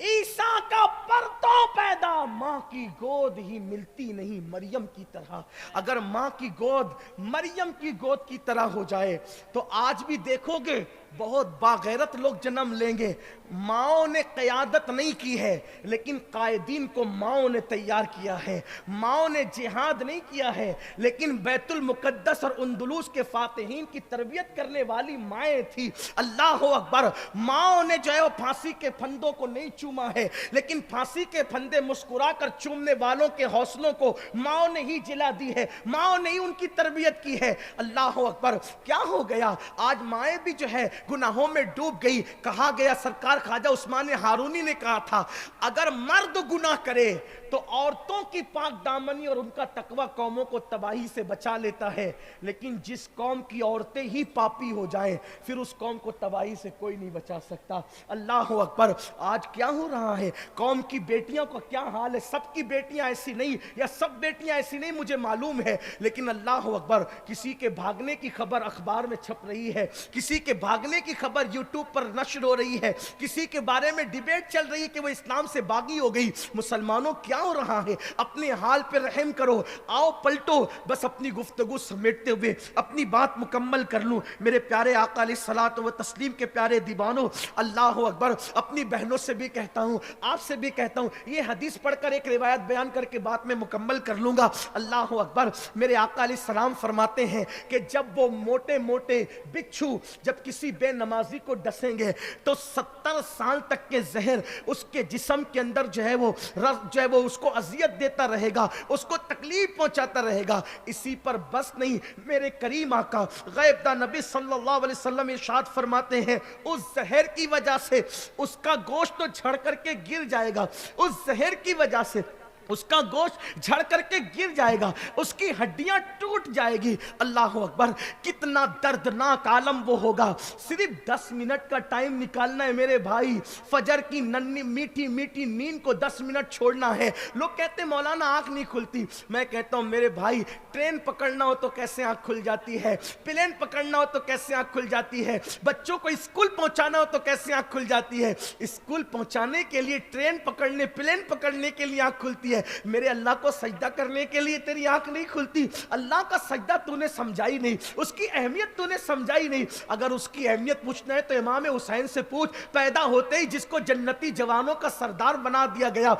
عیسیٰ کا پرتو پیدا، ماں کی گود ہی ملتی نہیں مریم کی طرح۔ اگر ماں کی گود مریم کی گود کی طرح ہو جائے تو آج بھی دیکھو گے بہت باغیرت لوگ جنم لیں گے۔ ماؤں نے قیادت نہیں کی ہے لیکن قائدین کو ماؤں نے تیار کیا ہے۔ ماؤں نے جہاد نہیں کیا ہے لیکن بیت المقدس اور اندلس کے فاتحین کی تربیت کرنے والی مائیں تھی۔ اللہ اکبر۔ ماؤں نے جو ہے وہ پھانسی کے پھندوں کو نہیں چوما ہے لیکن پھانسی کے پھندے مسکرا کر چومنے والوں کے حوصلوں کو ماؤں نے ہی جلا دی ہے، ماؤں نے ہی ان کی تربیت کی ہے۔ اللہ اکبر۔ کیا ہو گیا؟ آج مائیں بھی جو ہے گناہوں میں ڈوب گئی۔ کہا گیا، سرکار خواجہ عثمان ہارونی نے کہا تھا، اگر مرد گناہ کرے تو عورتوں کی پاک دامنی اور ان کا تقوی قوموں کو تباہی سے بچا لیتا ہے، لیکن جس قوم کی عورتیں ہی پاپی ہو جائیں پھر اس قوم کو تباہی سے کوئی نہیں بچا سکتا۔ اللہ اکبر۔ آج کیا ہو رہا ہے؟ قوم کی بیٹیوں کا کیا حال ہے؟ سب کی بیٹیاں ایسی نہیں یا سب بیٹیاں ایسی نہیں مجھے معلوم ہے، لیکن اللہ اکبر، کسی کے بھاگنے کی خبر اخبار میں چھپ رہی ہے، کسی کے بھاگنے کی خبر یوٹیوب پر نشر ہو رہی ہے، کسی کے بارے میں ڈیبیٹ چل رہی ہے کہ وہ اسلام سے باغی ہو گئی۔ مسلمانوں کیا ہو رہا ہے؟ اپنے حال پہ رحم کرو، آؤ پلٹو۔ بس اپنی گفتگو سمیٹتے ہوئے اپنی بات مکمل کر لوں۔ میرے پیارے آقا علیہ الصلوۃ والتسلیم کے پیارے دیوانوں، اللہ اکبر، اپنی بہنوں سے بھی کہتا ہوں، آپ سے بھی کہتا ہوں، یہ حدیث پڑھ کر ایک روایت بیان کر کے بات میں مکمل کر لوں گا۔ اللہ اکبر۔ میرے آقا علیہ السلام فرماتے ہیں کہ جب وہ موٹے موٹے بچھو جب کسی بے نمازی کو ڈسیں گے تو 70 سال تک کے زہر اس کے جسم کے اندر جو ہے وہ اس کو اذیت دیتا رہے گا، اس کو تکلیف پہنچاتا رہے گا۔ اسی پر بس نہیں، میرے کریم آقا غیب داں نبی صلی اللہ علیہ وسلم ارشاد فرماتے ہیں، اس زہر کی وجہ سے اس کا گوشت تو جھڑ کر کے گر جائے گا، اس زہر کی وجہ سے اس کا گوشت جھڑ کر کے گر جائے گا، اس کی ہڈیاں ٹوٹ جائے گی۔ اللہ اکبر۔ کتنا دردناک عالم وہ ہوگا۔ صرف 10 منٹ کا ٹائم نکالنا ہے میرے بھائی، فجر کی ننھی میٹھی میٹھی نیند کو 10 منٹ چھوڑنا ہے۔ لوگ کہتے ہیں مولانا آنکھ نہیں کھلتی، میں کہتا ہوں میرے بھائی، ٹرین پکڑنا ہو تو کیسے آنکھ کھل جاتی ہے، پلین پکڑنا ہو تو کیسے آنکھ کھل جاتی ہے، بچوں کو اسکول پہنچانا ہو تو کیسے آنکھ کھل جاتی ہے۔ اسکول پہنچانے کے لیے، ٹرین پکڑنے، پلین پکڑنے کے لیے آنکھ کھلتی ہے، میرے اللہ کو سجدہ کرنے کے لیے تیری آنکھ نہیں کھلتی۔ اللہ کا سجدہ تو نے سمجھائی نہیں، اس کی اہمیت تو نے سمجھائی نہیں۔ اگر اس کی اہمیت پوچھنا ہے تو امام حسین سے پوچھ، پیدا ہوتے ہی جس کو جنتی جوانوں کا سردار بنا دیا گیا،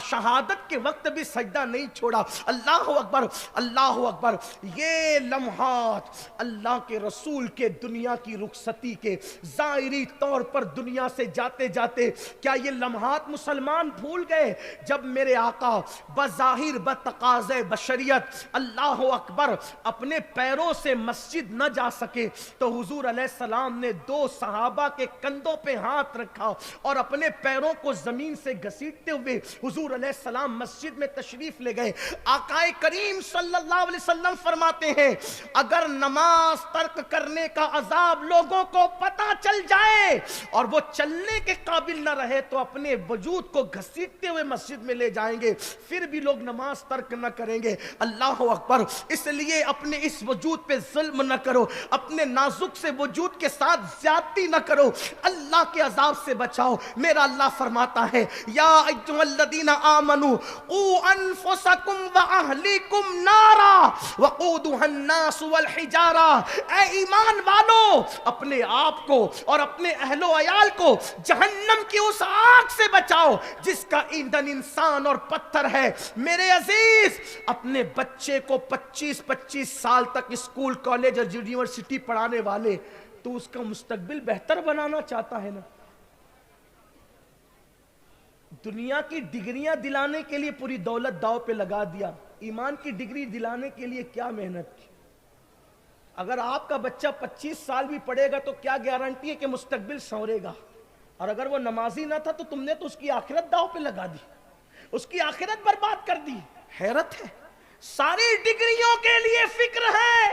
شہادت کے وقت بھی سجدہ نہیں چھوڑا۔ اللہ اکبر، اللہ اکبر۔ یہ لمحات اللہ کے رسول کے دنیا کی رخصتی کے ظاہری طور پر دنیا سے جاتے جاتے کیا یہ لمحات مسلمان بھول گئے؟ جب میرے آقا بظاہر بتقاضے بشریت اللہ اکبر اپنے پیروں سے مسجد نہ جا سکے تو حضور علیہ السلام نے 2 صحابہ کے کندھوں پہ ہاتھ رکھا اور اپنے پیروں کو زمین سے گھسیٹتے ہوئے حضور علیہ السلام مسجد میں تشریف لے گئے۔ آقا کریم صلی اللہ علیہ وسلم فرماتے ہیں، اگر نماز ترک کرنے کا عذاب لوگوں کو پتہ چل جائے اور وہ چلنے کے قابل نہ رہے تو اپنے وجود کو گھسیٹتے ہوئے مسجد میں لے جائیں گے۔ گے پھر بھی لوگ نماز ترک نہ کریں گے. اللہ اکبر. اس لیے اپنے اس وجود پہ ظلم نہ کرو, اپنے نازک سے وجود کے ساتھ زیادتی نہ کرو, اللہ کے عذاب سے بچاؤ. میرا اللہ فرماتا ہے یا ایھا الذین آمنوا قوا انفسکم واہلیکم نارا وقودها الناس والحجارہ. اے ایمان والو, اپنے آپ کو اور اپنے اہل و عیال کو جہنم کی اس آگ سے بچاؤ جس کا ایندھن انسان اور پتھر ہے. میرے عزیز, اپنے بچے کو 25 سال تک اسکول, کالج اور یونیورسٹی پڑھانے والے, تو اس کا مستقبل بہتر بنانا چاہتا ہے نا. دنیا کی ڈگریاں دلانے کے لیے پوری دولت داؤ پہ لگا دیا, ایمان کی ڈگری دلانے کے لیے کیا محنت کی. اگر آپ کا بچہ 25 سال بھی پڑھے گا تو کیا گارنٹی ہے کہ مستقبل سنورے گا. اور اگر وہ نمازی نہ تھا تو تم نے تو اس کی آخرت داؤ پہ لگا دی, اس کی آخرت برباد کر دی. حیرت ہے. ساری ڈگریوں کے لیے فکر ہے,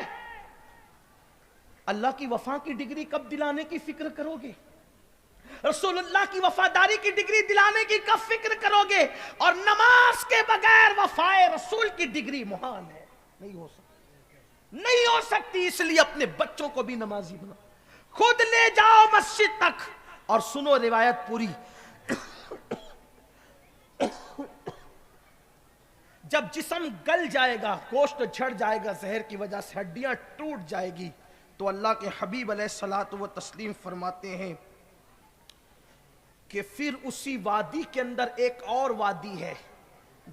اللہ کی وفا کی ڈگری کب دلانے کی فکر کرو گے؟ رسول اللہ کی وفاداری کی ڈگری دلانے کی کب فکر کرو گے؟ اور نماز کے بغیر وفائے رسول کی ڈگری محال ہے, نہیں ہو سکتی, نہیں ہو سکتی. اس لیے اپنے بچوں کو بھی نمازی بناؤ, خود لے جاؤ مسجد تک. اور سنو روایت پوری. جب جسم گل جائے گا, گوشت جھڑ جائے گا زہر کی وجہ سے, ہڈیاں ٹوٹ جائے گی, تو اللہ کے حبیب علیہ الصلوۃ والتسلیم فرماتے ہیں کہ پھر اسی وادی کے اندر ایک اور وادی ہے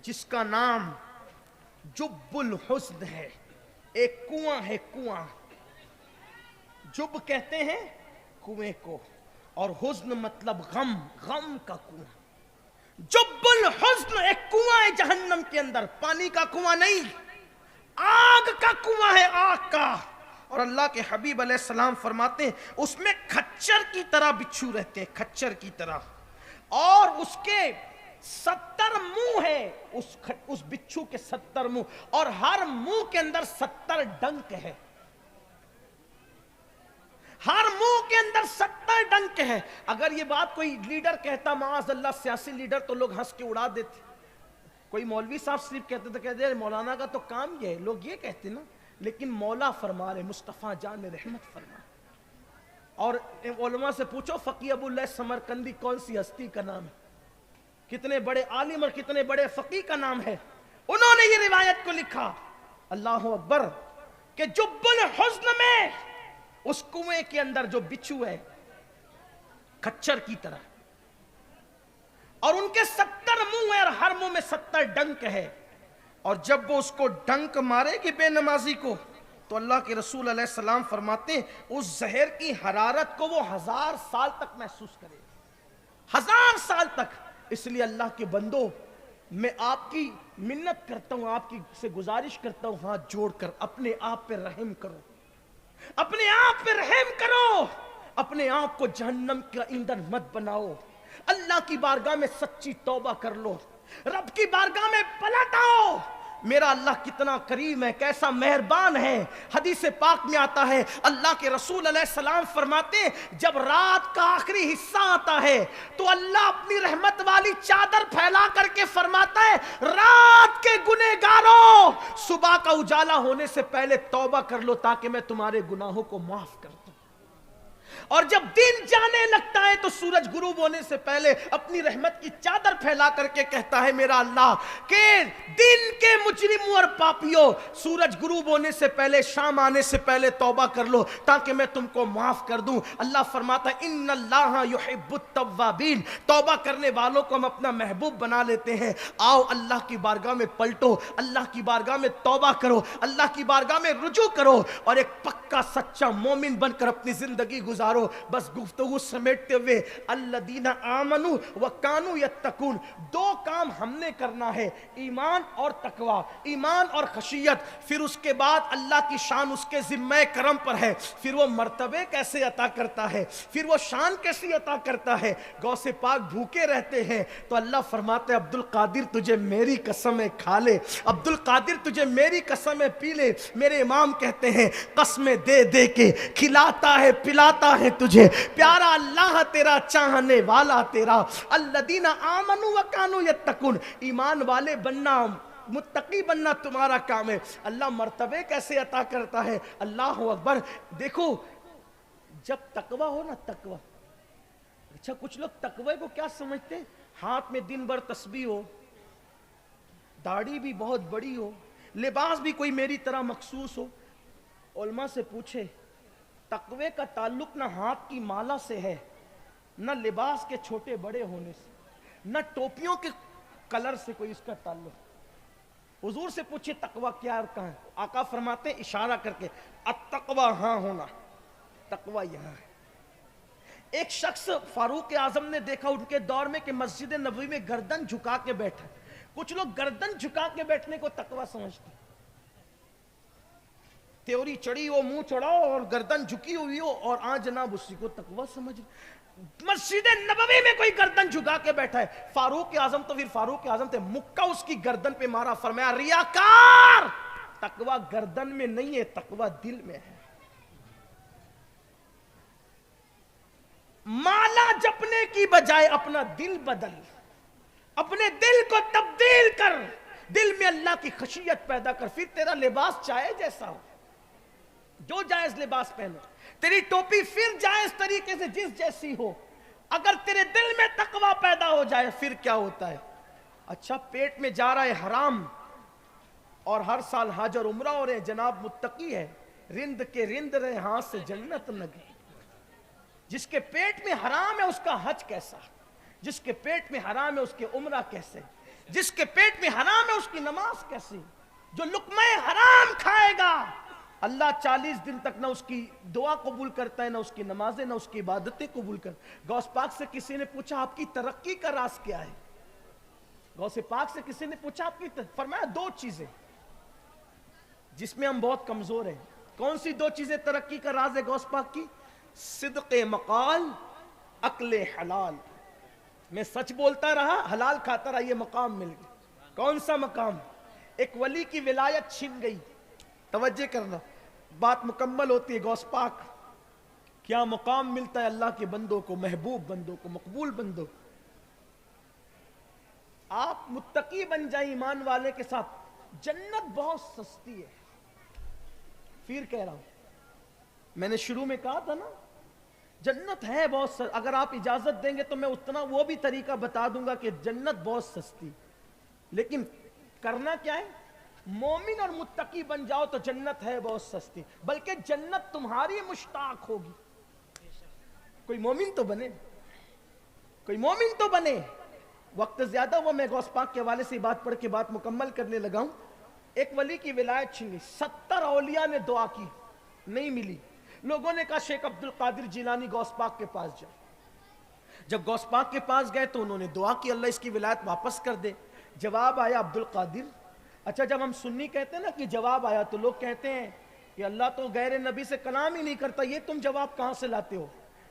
جس کا نام جب الحزن ہے. ایک کنواں ہے, کنواں. جب کہتے ہیں کنویں کو, اور حزن مطلب غم, غم کا کنواں. جب الحزن ایک کنواں ہے جہنم کے اندر, پانی کا کنواں نہیں, آگ کا کنواں ہے, آگ کا. اور اللہ کے حبیب علیہ السلام فرماتے ہیں اس میں کھچر کی طرح بچھو رہتے ہیں, کھچر کی طرح, اور اس کے 70 منہ ہے, اس بچھو کے 70 منہ, اور ہر منہ کے اندر 70 ڈنک ہے, ہر منہ کے اندر 70 ڈنک ہے. اگر یہ بات کوئی لیڈر کہتا, معاذ اللہ سیاسی لیڈر, تو لوگ ہنس کے اڑا دیتے. کوئی مولوی صاحب صرف کہتے تو کہتے مولانا کا تو کام یہ ہے, لوگ یہ کہتے نا. لیکن مولا فرما رہے, مصطفیٰ جان رحمت فرما. اور علماء سے پوچھو فقیہ ابو اللہ سمرقندی کون سی ہستی کا نام ہے, کتنے بڑے عالم اور کتنے بڑے فقیہ کا نام ہے. انہوں نے یہ روایت کو لکھا, اللہ اکبر, کہ جب الحزن میں اس کنویں کے اندر جو بچھو ہے کھچر کی طرح, اور ان کے 70 منہ ہیں, اور ہر منہ میں 70 ڈنک ہے. اور جب وہ اس کو ڈنک مارے گی بے نمازی کو, تو اللہ کے رسول علیہ السلام فرماتے ہیں اس زہر کی حرارت کو وہ 1000 سال تک محسوس کرے, 1000 سال تک. اس لیے اللہ کے بندو, میں آپ کی منت کرتا ہوں, آپ کی سے گزارش کرتا ہوں, ہاتھ جوڑ کر اپنے آپ پہ رحم کرو, اپنے آپ پہ رحم کرو, اپنے آپ کو جہنم کا ایندھن مت بناؤ. اللہ کی بارگاہ میں سچی توبہ کر لو, رب کی بارگاہ میں پلٹ آؤ. میرا اللہ کتنا کریم ہے, کیسا مہربان ہے. حدیث پاک میں آتا ہے, اللہ کے رسول علیہ السلام فرماتے ہیں جب رات کا آخری حصہ آتا ہے تو اللہ اپنی رحمت والی چادر پھیلا کر کے فرماتا ہے رات کے گنہگاروں, صبح کا اجالا ہونے سے پہلے توبہ کر لو تاکہ میں تمہارے گناہوں کو معاف کر دوں. اور جب دن جانے لگتا ہے تو سورج غروب ہونے سے پہلے اپنی رحمت کی چادر پھیلا کر کے کہتا ہے میرا اللہ کہ دن کے مجرموں اور پاپیوں, سورج غروب ہونے سے پہلے, شام آنے سے پہلے توبہ کر لو تاکہ میں تم کو معاف کر دوں. اللہ فرماتا ہے ان اللہ یحب التوابین, توبہ کرنے والوں کو ہم اپنا محبوب بنا لیتے ہیں. آؤ اللہ کی بارگاہ میں پلٹو, اللہ کی بارگاہ میں توبہ کرو, اللہ کی بارگاہ میں رجوع کرو, اور ایک پکا سچا مومن بن کر اپنی زندگی گزارو. بس گفتگو سمیٹتے ہوئے, الذین آمنوا وکانوا یتقون, 2 کام ہم نے کرنا ہے, ایمان اور تقوی, ایمان اور خشیت. پھر اس کے بعد اللہ کی شان اس کے ذمہ کرم پر ہے. پھر وہ مرتبے کیسے عطا کرتا ہے, پھر وہ شان کیسی عطا کرتا ہے. غوث پاک بھوکے رہتے ہیں تو اللہ فرماتے ہیں عبد القادر تجھے میری قسم ہے کھا لے, عبد القادر تجھے میری قسم ہے پی لے. میرے امام کہتے ہیں قسمیں دے دے کے کھلاتا ہے پلاتا چاہتا ہے تجھے، پیارا اللہ تیرا، چاہنے والا تیرا۔ الذین آمنوا وکانوا یتقون، ایمان والے بننا، متقی بننا تمہارا کام ہے۔ اللہ مرتبے کیسے عطا کرتا ہے، اللہ اکبر۔ دیکھو جب تقوی ہو نا، تقوی، اچھا کچھ لوگ تقوی کو کیا سمجھتے ہیں، ہاتھ میں دن بھر تسبیح ہو، داڑھی بھی بہت بڑی ہو، لباس بھی کوئی میری طرح مخصوص ہو۔ علماء سے پوچھے، تقوی کا تعلق نہ ہاتھ کی مالا سے ہے، نہ لباس کے چھوٹے بڑے ہونے سے، نہ ٹوپیوں کے کلر سے کوئی اس کا تعلق۔ حضور سے پوچھے تقوی کیا اور کہاں ہے، آقا فرماتے ہیں اشارہ کر کے، التقوی ہاں ہونا، تقوی یہاں ہے۔ ایک شخص فاروق اعظم نے دیکھا ان کے دور میں کہ مسجد نبوی میں گردن جھکا کے بیٹھا۔ کچھ لوگ گردن جھکا کے بیٹھنے کو تقوی سمجھتے، تیوری چڑھی ہو، منہ چڑھا ہو اور گردن جھکی ہوئی ہو اور جناب اسی کو تقوی سمجھ۔ مسجد نبوی میں کوئی گردن جھکا کے بیٹھا ہے، فاروق اعظم تو پھر فاروق اعظم تھے، مکہ اس کی گردن پہ مارا، فرمایا ریاکار، تقوی گردن میں نہیں ہے، تقوی دل میں ہے۔ مالا جپنے کی بجائے اپنا دل بدل، اپنے دل کو تبدیل کر، دل میں اللہ کی خشیت پیدا کر، پھر تیرا لباس چاہے جیسا ہو، جو جائز لباس پہنو، تیری ٹوپی پھر جائز طریقے سے جس جیسی ہو، اگر تیرے دل میں تقوی پیدا ہو جائے پھر کیا ہوتا ہے۔ اچھا پیٹ میں جا رہا ہے حرام اور ہر سال حج اور عمرہ ہو رہے ہیں، جناب متقی ہے، رند کے رند رہے ہاتھ سے جنت نہ گئی۔ جس کے پیٹ میں حرام ہے اس کا حج کیسا، جس کے پیٹ میں حرام ہے اس کے عمرہ کیسے، جس کے پیٹ میں حرام ہے اس کی نماز کیسی۔ جو لقمہ حرام کھائے گا اللہ 40 دن تک نہ اس کی دعا قبول کرتا ہے، نہ اس کی نمازیں، نہ اس کی عبادتیں قبول کرتا۔ غوث پاک سے کسی نے پوچھا آپ کی ترقی کا راز کیا ہے، غوث پاک سے کسی نے پوچھا آپ کی فرمایا 2 چیزیں جس میں ہم بہت کمزور ہیں۔ کون سی 2 چیزیں ترقی کا راز ہے غوث پاک کی؟ صدق مقال، عقل حلال، میں سچ بولتا رہا، حلال کھاتا رہا، یہ مقام مل گیا۔ کون سا مقام؟ ایک ولی کی ولایت چھن گئی، توجہ کرنا بات مکمل ہوتی ہے۔ غوث پاک کیا مقام ملتا ہے اللہ کے بندوں کو، محبوب بندوں کو، مقبول بندوں کو۔ آپ متقی بن جائیں ایمان والے کے ساتھ، جنت بہت سستی ہے۔ پھر کہہ رہا ہوں، میں نے شروع میں کہا تھا نا جنت ہے بہت اگر آپ اجازت دیں گے تو میں اتنا وہ بھی طریقہ بتا دوں گا کہ جنت بہت سستی، لیکن کرنا کیا ہے؟ مومن اور متقی بن جاؤ تو جنت ہے بہت سستی، بلکہ جنت تمہاری مشتاق ہوگی۔ کوئی مومن تو بنے، کوئی مومن تو بنے۔ وقت زیادہ ہوا، میں غوث پاک کے حوالے سے بات پڑھ کے بات مکمل کرنے لگا ہوں۔ ایک ولی کی ولایت چھن گئی، 70 اولیاء نے دعا کی، نہیں ملی۔ لوگوں نے کہا شیخ عبد القادر جیلانی غوث پاک کے پاس جاؤ۔ جب غوث پاک کے پاس گئے تو انہوں نے دعا کی اللہ اس کی ولایت واپس کر دے۔ جواب آیا عبد القادر، اچھا جب ہم سنی کہتے ہیں نا کہ جواب آیا تو لوگ کہتے ہیں کہ اللہ تو غیر نبی سے کلام ہی نہیں کرتا، یہ تم جواب کہاں سے لاتے ہو؟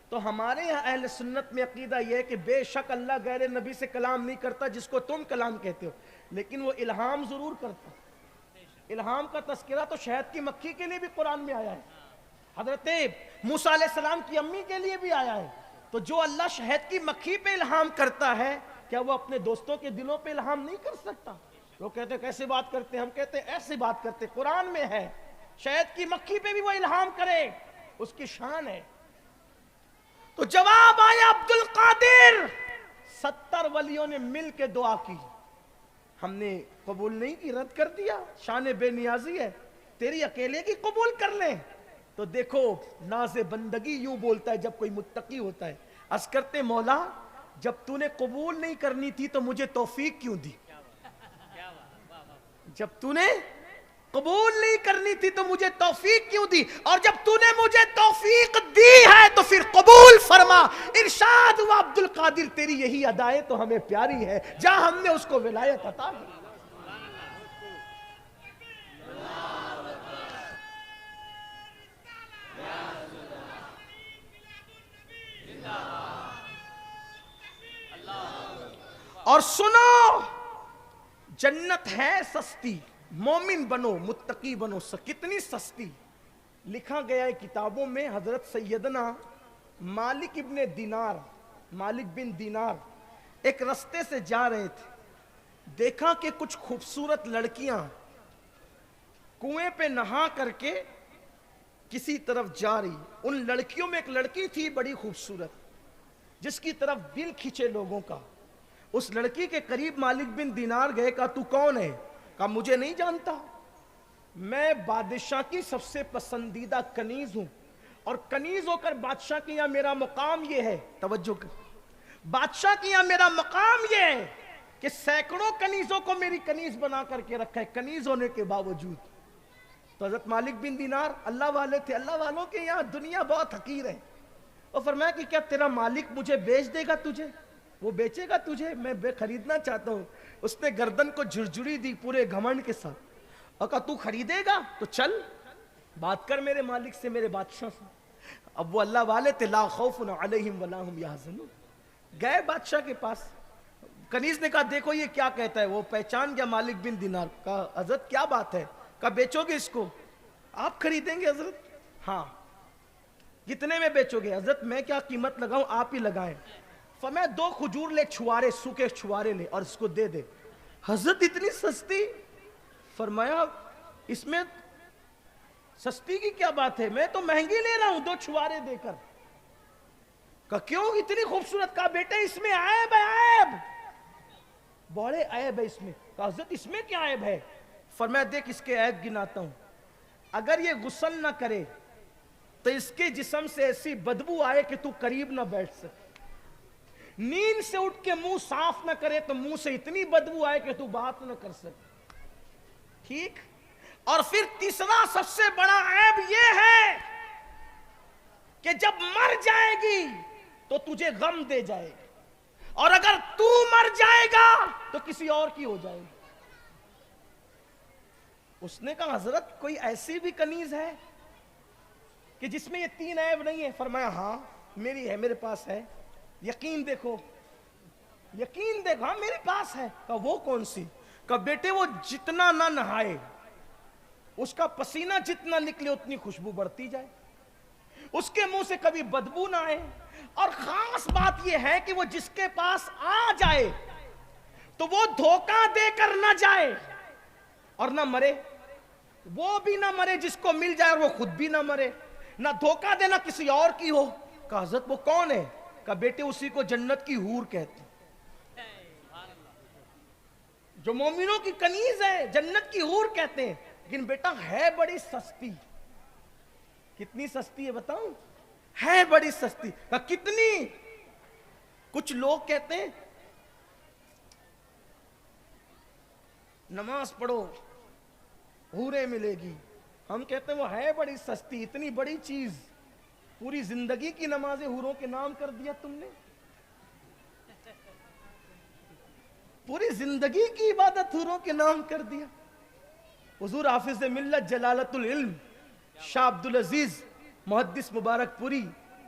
تو ہمارے یہاں اہل سنت میں عقیدہ یہ ہے کہ بے شک اللہ غیر نبی سے کلام نہیں کرتا جس کو تم کلام کہتے ہو، لیکن وہ الہام ضرور کرتا۔ الہام کا تذکرہ تو شہد کی مکھی کے لیے بھی قرآن میں آیا ہے، حضرت موسیٰ علیہ السلام کی امی کے لیے بھی آیا ہے۔ تو جو اللہ شہد کی مکھی پہ الہام کرتا ہے کیا وہ اپنے دوستوں کے دلوں پہ الہام نہیں کر سکتا؟ وہ کہتے ہیں کیسے بات کرتے ہیں، ہم کہتے ہیں ایسے بات کرتے، قرآن میں ہے شہد کی مکھی پہ بھی وہ الہام کرے، اس کی شان ہے۔ تو جواب آیا عبد القادر، 70 ولیوں نے مل کے دعا کی، ہم نے قبول نہیں کی، رد کر دیا، شان بے نیازی ہے، تیری اکیلے کی قبول کر لیں۔ تو دیکھو ناز بندگی یوں بولتا ہے جب کوئی متقی ہوتا ہے، عرض کرتے مولا جب تو نے قبول نہیں کرنی تھی تو مجھے توفیق کیوں دی؟ جب تو نے قبول نہیں کرنی تھی تو مجھے توفیق کیوں دی؟ اور جب تو نے مجھے توفیق دی ہے تو پھر قبول فرما۔ ارشاد ہوا عبد القادر تیری یہی ادائیں تو ہمیں پیاری ہے، جہاں ہم نے اس کو ولایت عطا کی۔ اور سنو جنت ہے سستی، مومن بنو، متقی بنو، کتنی سستی۔ لکھا گیا ہے کتابوں میں، حضرت سیدنا مالک بن دینار ایک رستے سے جا رہے تھے. دیکھا کہ کچھ خوبصورت لڑکیاں کنویں پہ نہا کر کے کسی طرف جا رہی. ان لڑکیوں میں ایک لڑکی تھی بڑی خوبصورت جس کی طرف دل کھینچے لوگوں کا. اس لڑکی کے قریب مالک بن دینار گئے. کہا تو کون ہے؟ کہا مجھے نہیں جانتا, میں بادشاہ کی سب سے پسندیدہ کنیز ہوں, اور کنیز ہو کر بادشاہ کے یہاں میرا مقام یہ ہے. توجہ کر, بادشاہ کے یہاں میرا مقام یہ ہے کہ سینکڑوں کنیزوں کو میری کنیز بنا کر کے رکھا ہے, کنیز ہونے کے باوجود. تو حضرت مالک بن دینار اللہ والے تھے. اللہ والوں کے یہاں دنیا بہت حقیر ہے. اور فرمایا کہ کیا تیرا مالک مجھے بیچ دے گا تجھے؟ وہ بیچے گا تجھے؟ میں خریدنا چاہتا ہوں. اس نے گردن کو جھرجھری دی پورے گھمنڈ کے ساتھ اور کہا تو خریدے گا تو چل بات کر میرے مالک سے, میرے بادشاہ سے. اب وہ اللہ والے تھے, لا خوف علیہم ولا ہم یحزنون. گئے بادشاہ کے پاس. کنیز نے کہا دیکھو یہ کیا کہتا ہے. وہ پہچان گیا مالک بن دینار. کہا حضرت کیا بات ہے؟ کہا بیچو گے اس کو؟ آپ خریدیں گے حضرت؟ ہاں. کتنے میں بیچو گے؟ حضرت میں کیا قیمت لگاؤں, آپ ہی لگائیں. فرمایا 2 کھجور لے, چھوارے, سوکھے چھوارے لے اور اس کو دے دے. حضرت اتنی سستی؟ فرمایا اس میں سستی کی کیا بات ہے, میں تو مہنگی لے رہا ہوں 2 چھوارے دے کر. کہا کیوں اتنی خوبصورت؟ کہا بیٹے اس میں عیب ہے, عیب, بڑے عیب ہے اس میں. کہا حضرت اس میں کیا عیب ہے؟ فرمایا دیکھ اس کے عیب گناتا ہوں. اگر یہ غسل نہ کرے تو اس کے جسم سے ایسی بدبو آئے کہ تو قریب نہ بیٹھ سکے. نیند سے اٹھ کے منہ صاف نہ کرے تو منہ سے اتنی بدبو آئے کہ تو بات نہ کر سکے. ٹھیک. اور پھر تیسرا سب سے بڑا عیب یہ ہے کہ جب مر جائے گی تو تجھے غم دے جائے گی, اور اگر تو مر جائے گا تو کسی اور کی ہو جائے گی. اس نے کہا حضرت کوئی ایسی بھی کنیز ہے کہ جس میں یہ 3 عیب نہیں ہے؟ فرمایا ہاں میری ہے, میرے پاس ہے. یقین دیکھو, یقین دیکھو, ہاں میرے پاس ہے. کہا وہ کون سی؟ کہا بیٹے وہ جتنا نہ نہائے اس کا پسینہ جتنا نکلے اتنی خوشبو بڑھتی جائے, اس کے منہ سے کبھی بدبو نہ آئے, اور خاص بات یہ ہے کہ وہ جس کے پاس آ جائے تو وہ دھوکہ دے کر نہ جائے اور نہ مرے. وہ بھی نہ مرے جس کو مل جائے اور وہ خود بھی نہ مرے, نہ دھوکہ دے نہ کسی اور کی ہو. کہا حضرت وہ کون ہے؟ کہا بیٹے اسی کو جنت کی حور کہتے ہیں, جو مومنوں کی کنیز ہے جنت کی حور کہتے ہیں. لیکن بیٹا ہے بڑی سستی. کتنی سستی ہے بتاؤں؟ ہے بڑی سستی. کہا کتنی؟ کچھ لوگ کہتے ہیں نماز پڑھو حوریں ملے گی, ہم کہتے ہیں وہ ہے بڑی سستی. اتنی بڑی چیز, پوری زندگی کی نمازیں حوروں کے نام کر دیا تم نے, پوری زندگی کی عبادت حوروں کے نام کر دیا. حضور حافظ ملت جلالت العلم شاہ عبدالعزیز محدث مبارک پوری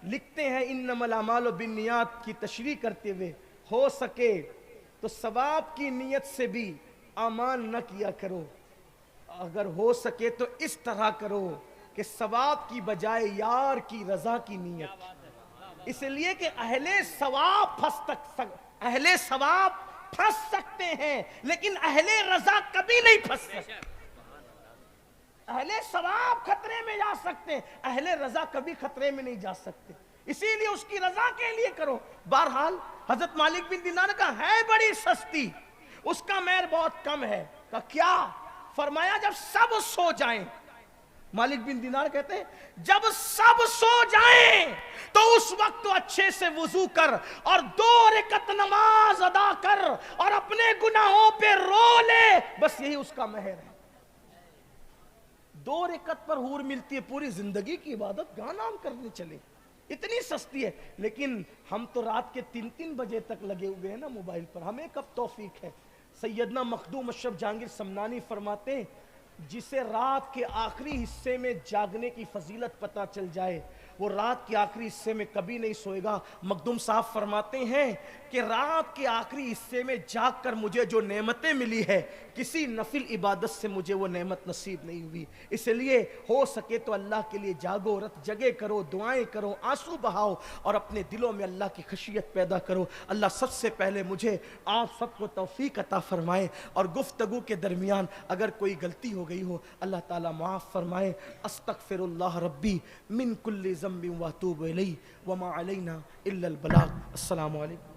لکھتے ہیں انما الاعمال بالنیات کی تشریح کرتے ہوئے, ہو سکے تو ثواب کی نیت سے بھی اعمال نہ کیا کرو, اگر ہو سکے تو اس طرح کرو کہ ثواب کی بجائے یار کی رضا کی نیت. اس لیے کہ اہل ثواب پھنس سکتے ہیں لیکن اہل رضا کبھی نہیں پھنس سکتے. اہل ثواب خطرے میں جا سکتے ہیں, اہل رضا کبھی خطرے میں نہیں جا سکتے. اسی لیے اس کی رضا کے لیے کرو. بہرحال حضرت مالک بن دینار کا ہے بڑی سستی, اس کا مہر بہت کم ہے. کہا کیا؟ فرمایا جب سب سو جائیں. مالک بن دینار کہتے ہیں جب سب سو جائیں تو اس وقت تو اچھے سے وضو کر اور 2 رکعت نماز ادا کر اور اپنے گناہوں پہ رو لے, بس یہی اس کا مہر ہے. 2 رکعت پر حور ملتی ہے, پوری زندگی کی عبادت گاہ نام کرنے چلے, اتنی سستی ہے. لیکن ہم تو رات کے 3 بجے تک لگے ہوئے ہیں نا موبائل پر, ہمیں کب توفیق ہے. سیدنا مخدوم اشرف جہانگیر سمنانی فرماتے ہیں جسے رات کے آخری حصے میں جاگنے کی فضیلت پتہ چل جائے وہ رات کے آخری حصے میں کبھی نہیں سوئے گا۔ مخدوم صاحب فرماتے ہیں کہ رات کے آخری حصے میں جاگ کر مجھے جو نعمتیں ملی ہے کسی نفل عبادت سے مجھے وہ نعمت نصیب نہیں ہوئی، اس لیے ہو سکے تو اللہ کے لیے جاگو، رت جگے کرو، دعائیں کرو، آنسو بہاؤ اور اپنے دلوں میں اللہ کی خشیت پیدا کرو۔ اللہ سب سے پہلے مجھے آپ سب کو توفیق عطا فرمائے، اور گفتگو کے درمیان اگر کوئی غلطی ہو گئی ہو اللہ تعالیٰ معاف فرمائے۔ استغفر اللہ ربی من کل ذنب واتوب الیہ وما علینا الا البلاغ۔ السلام علیکم۔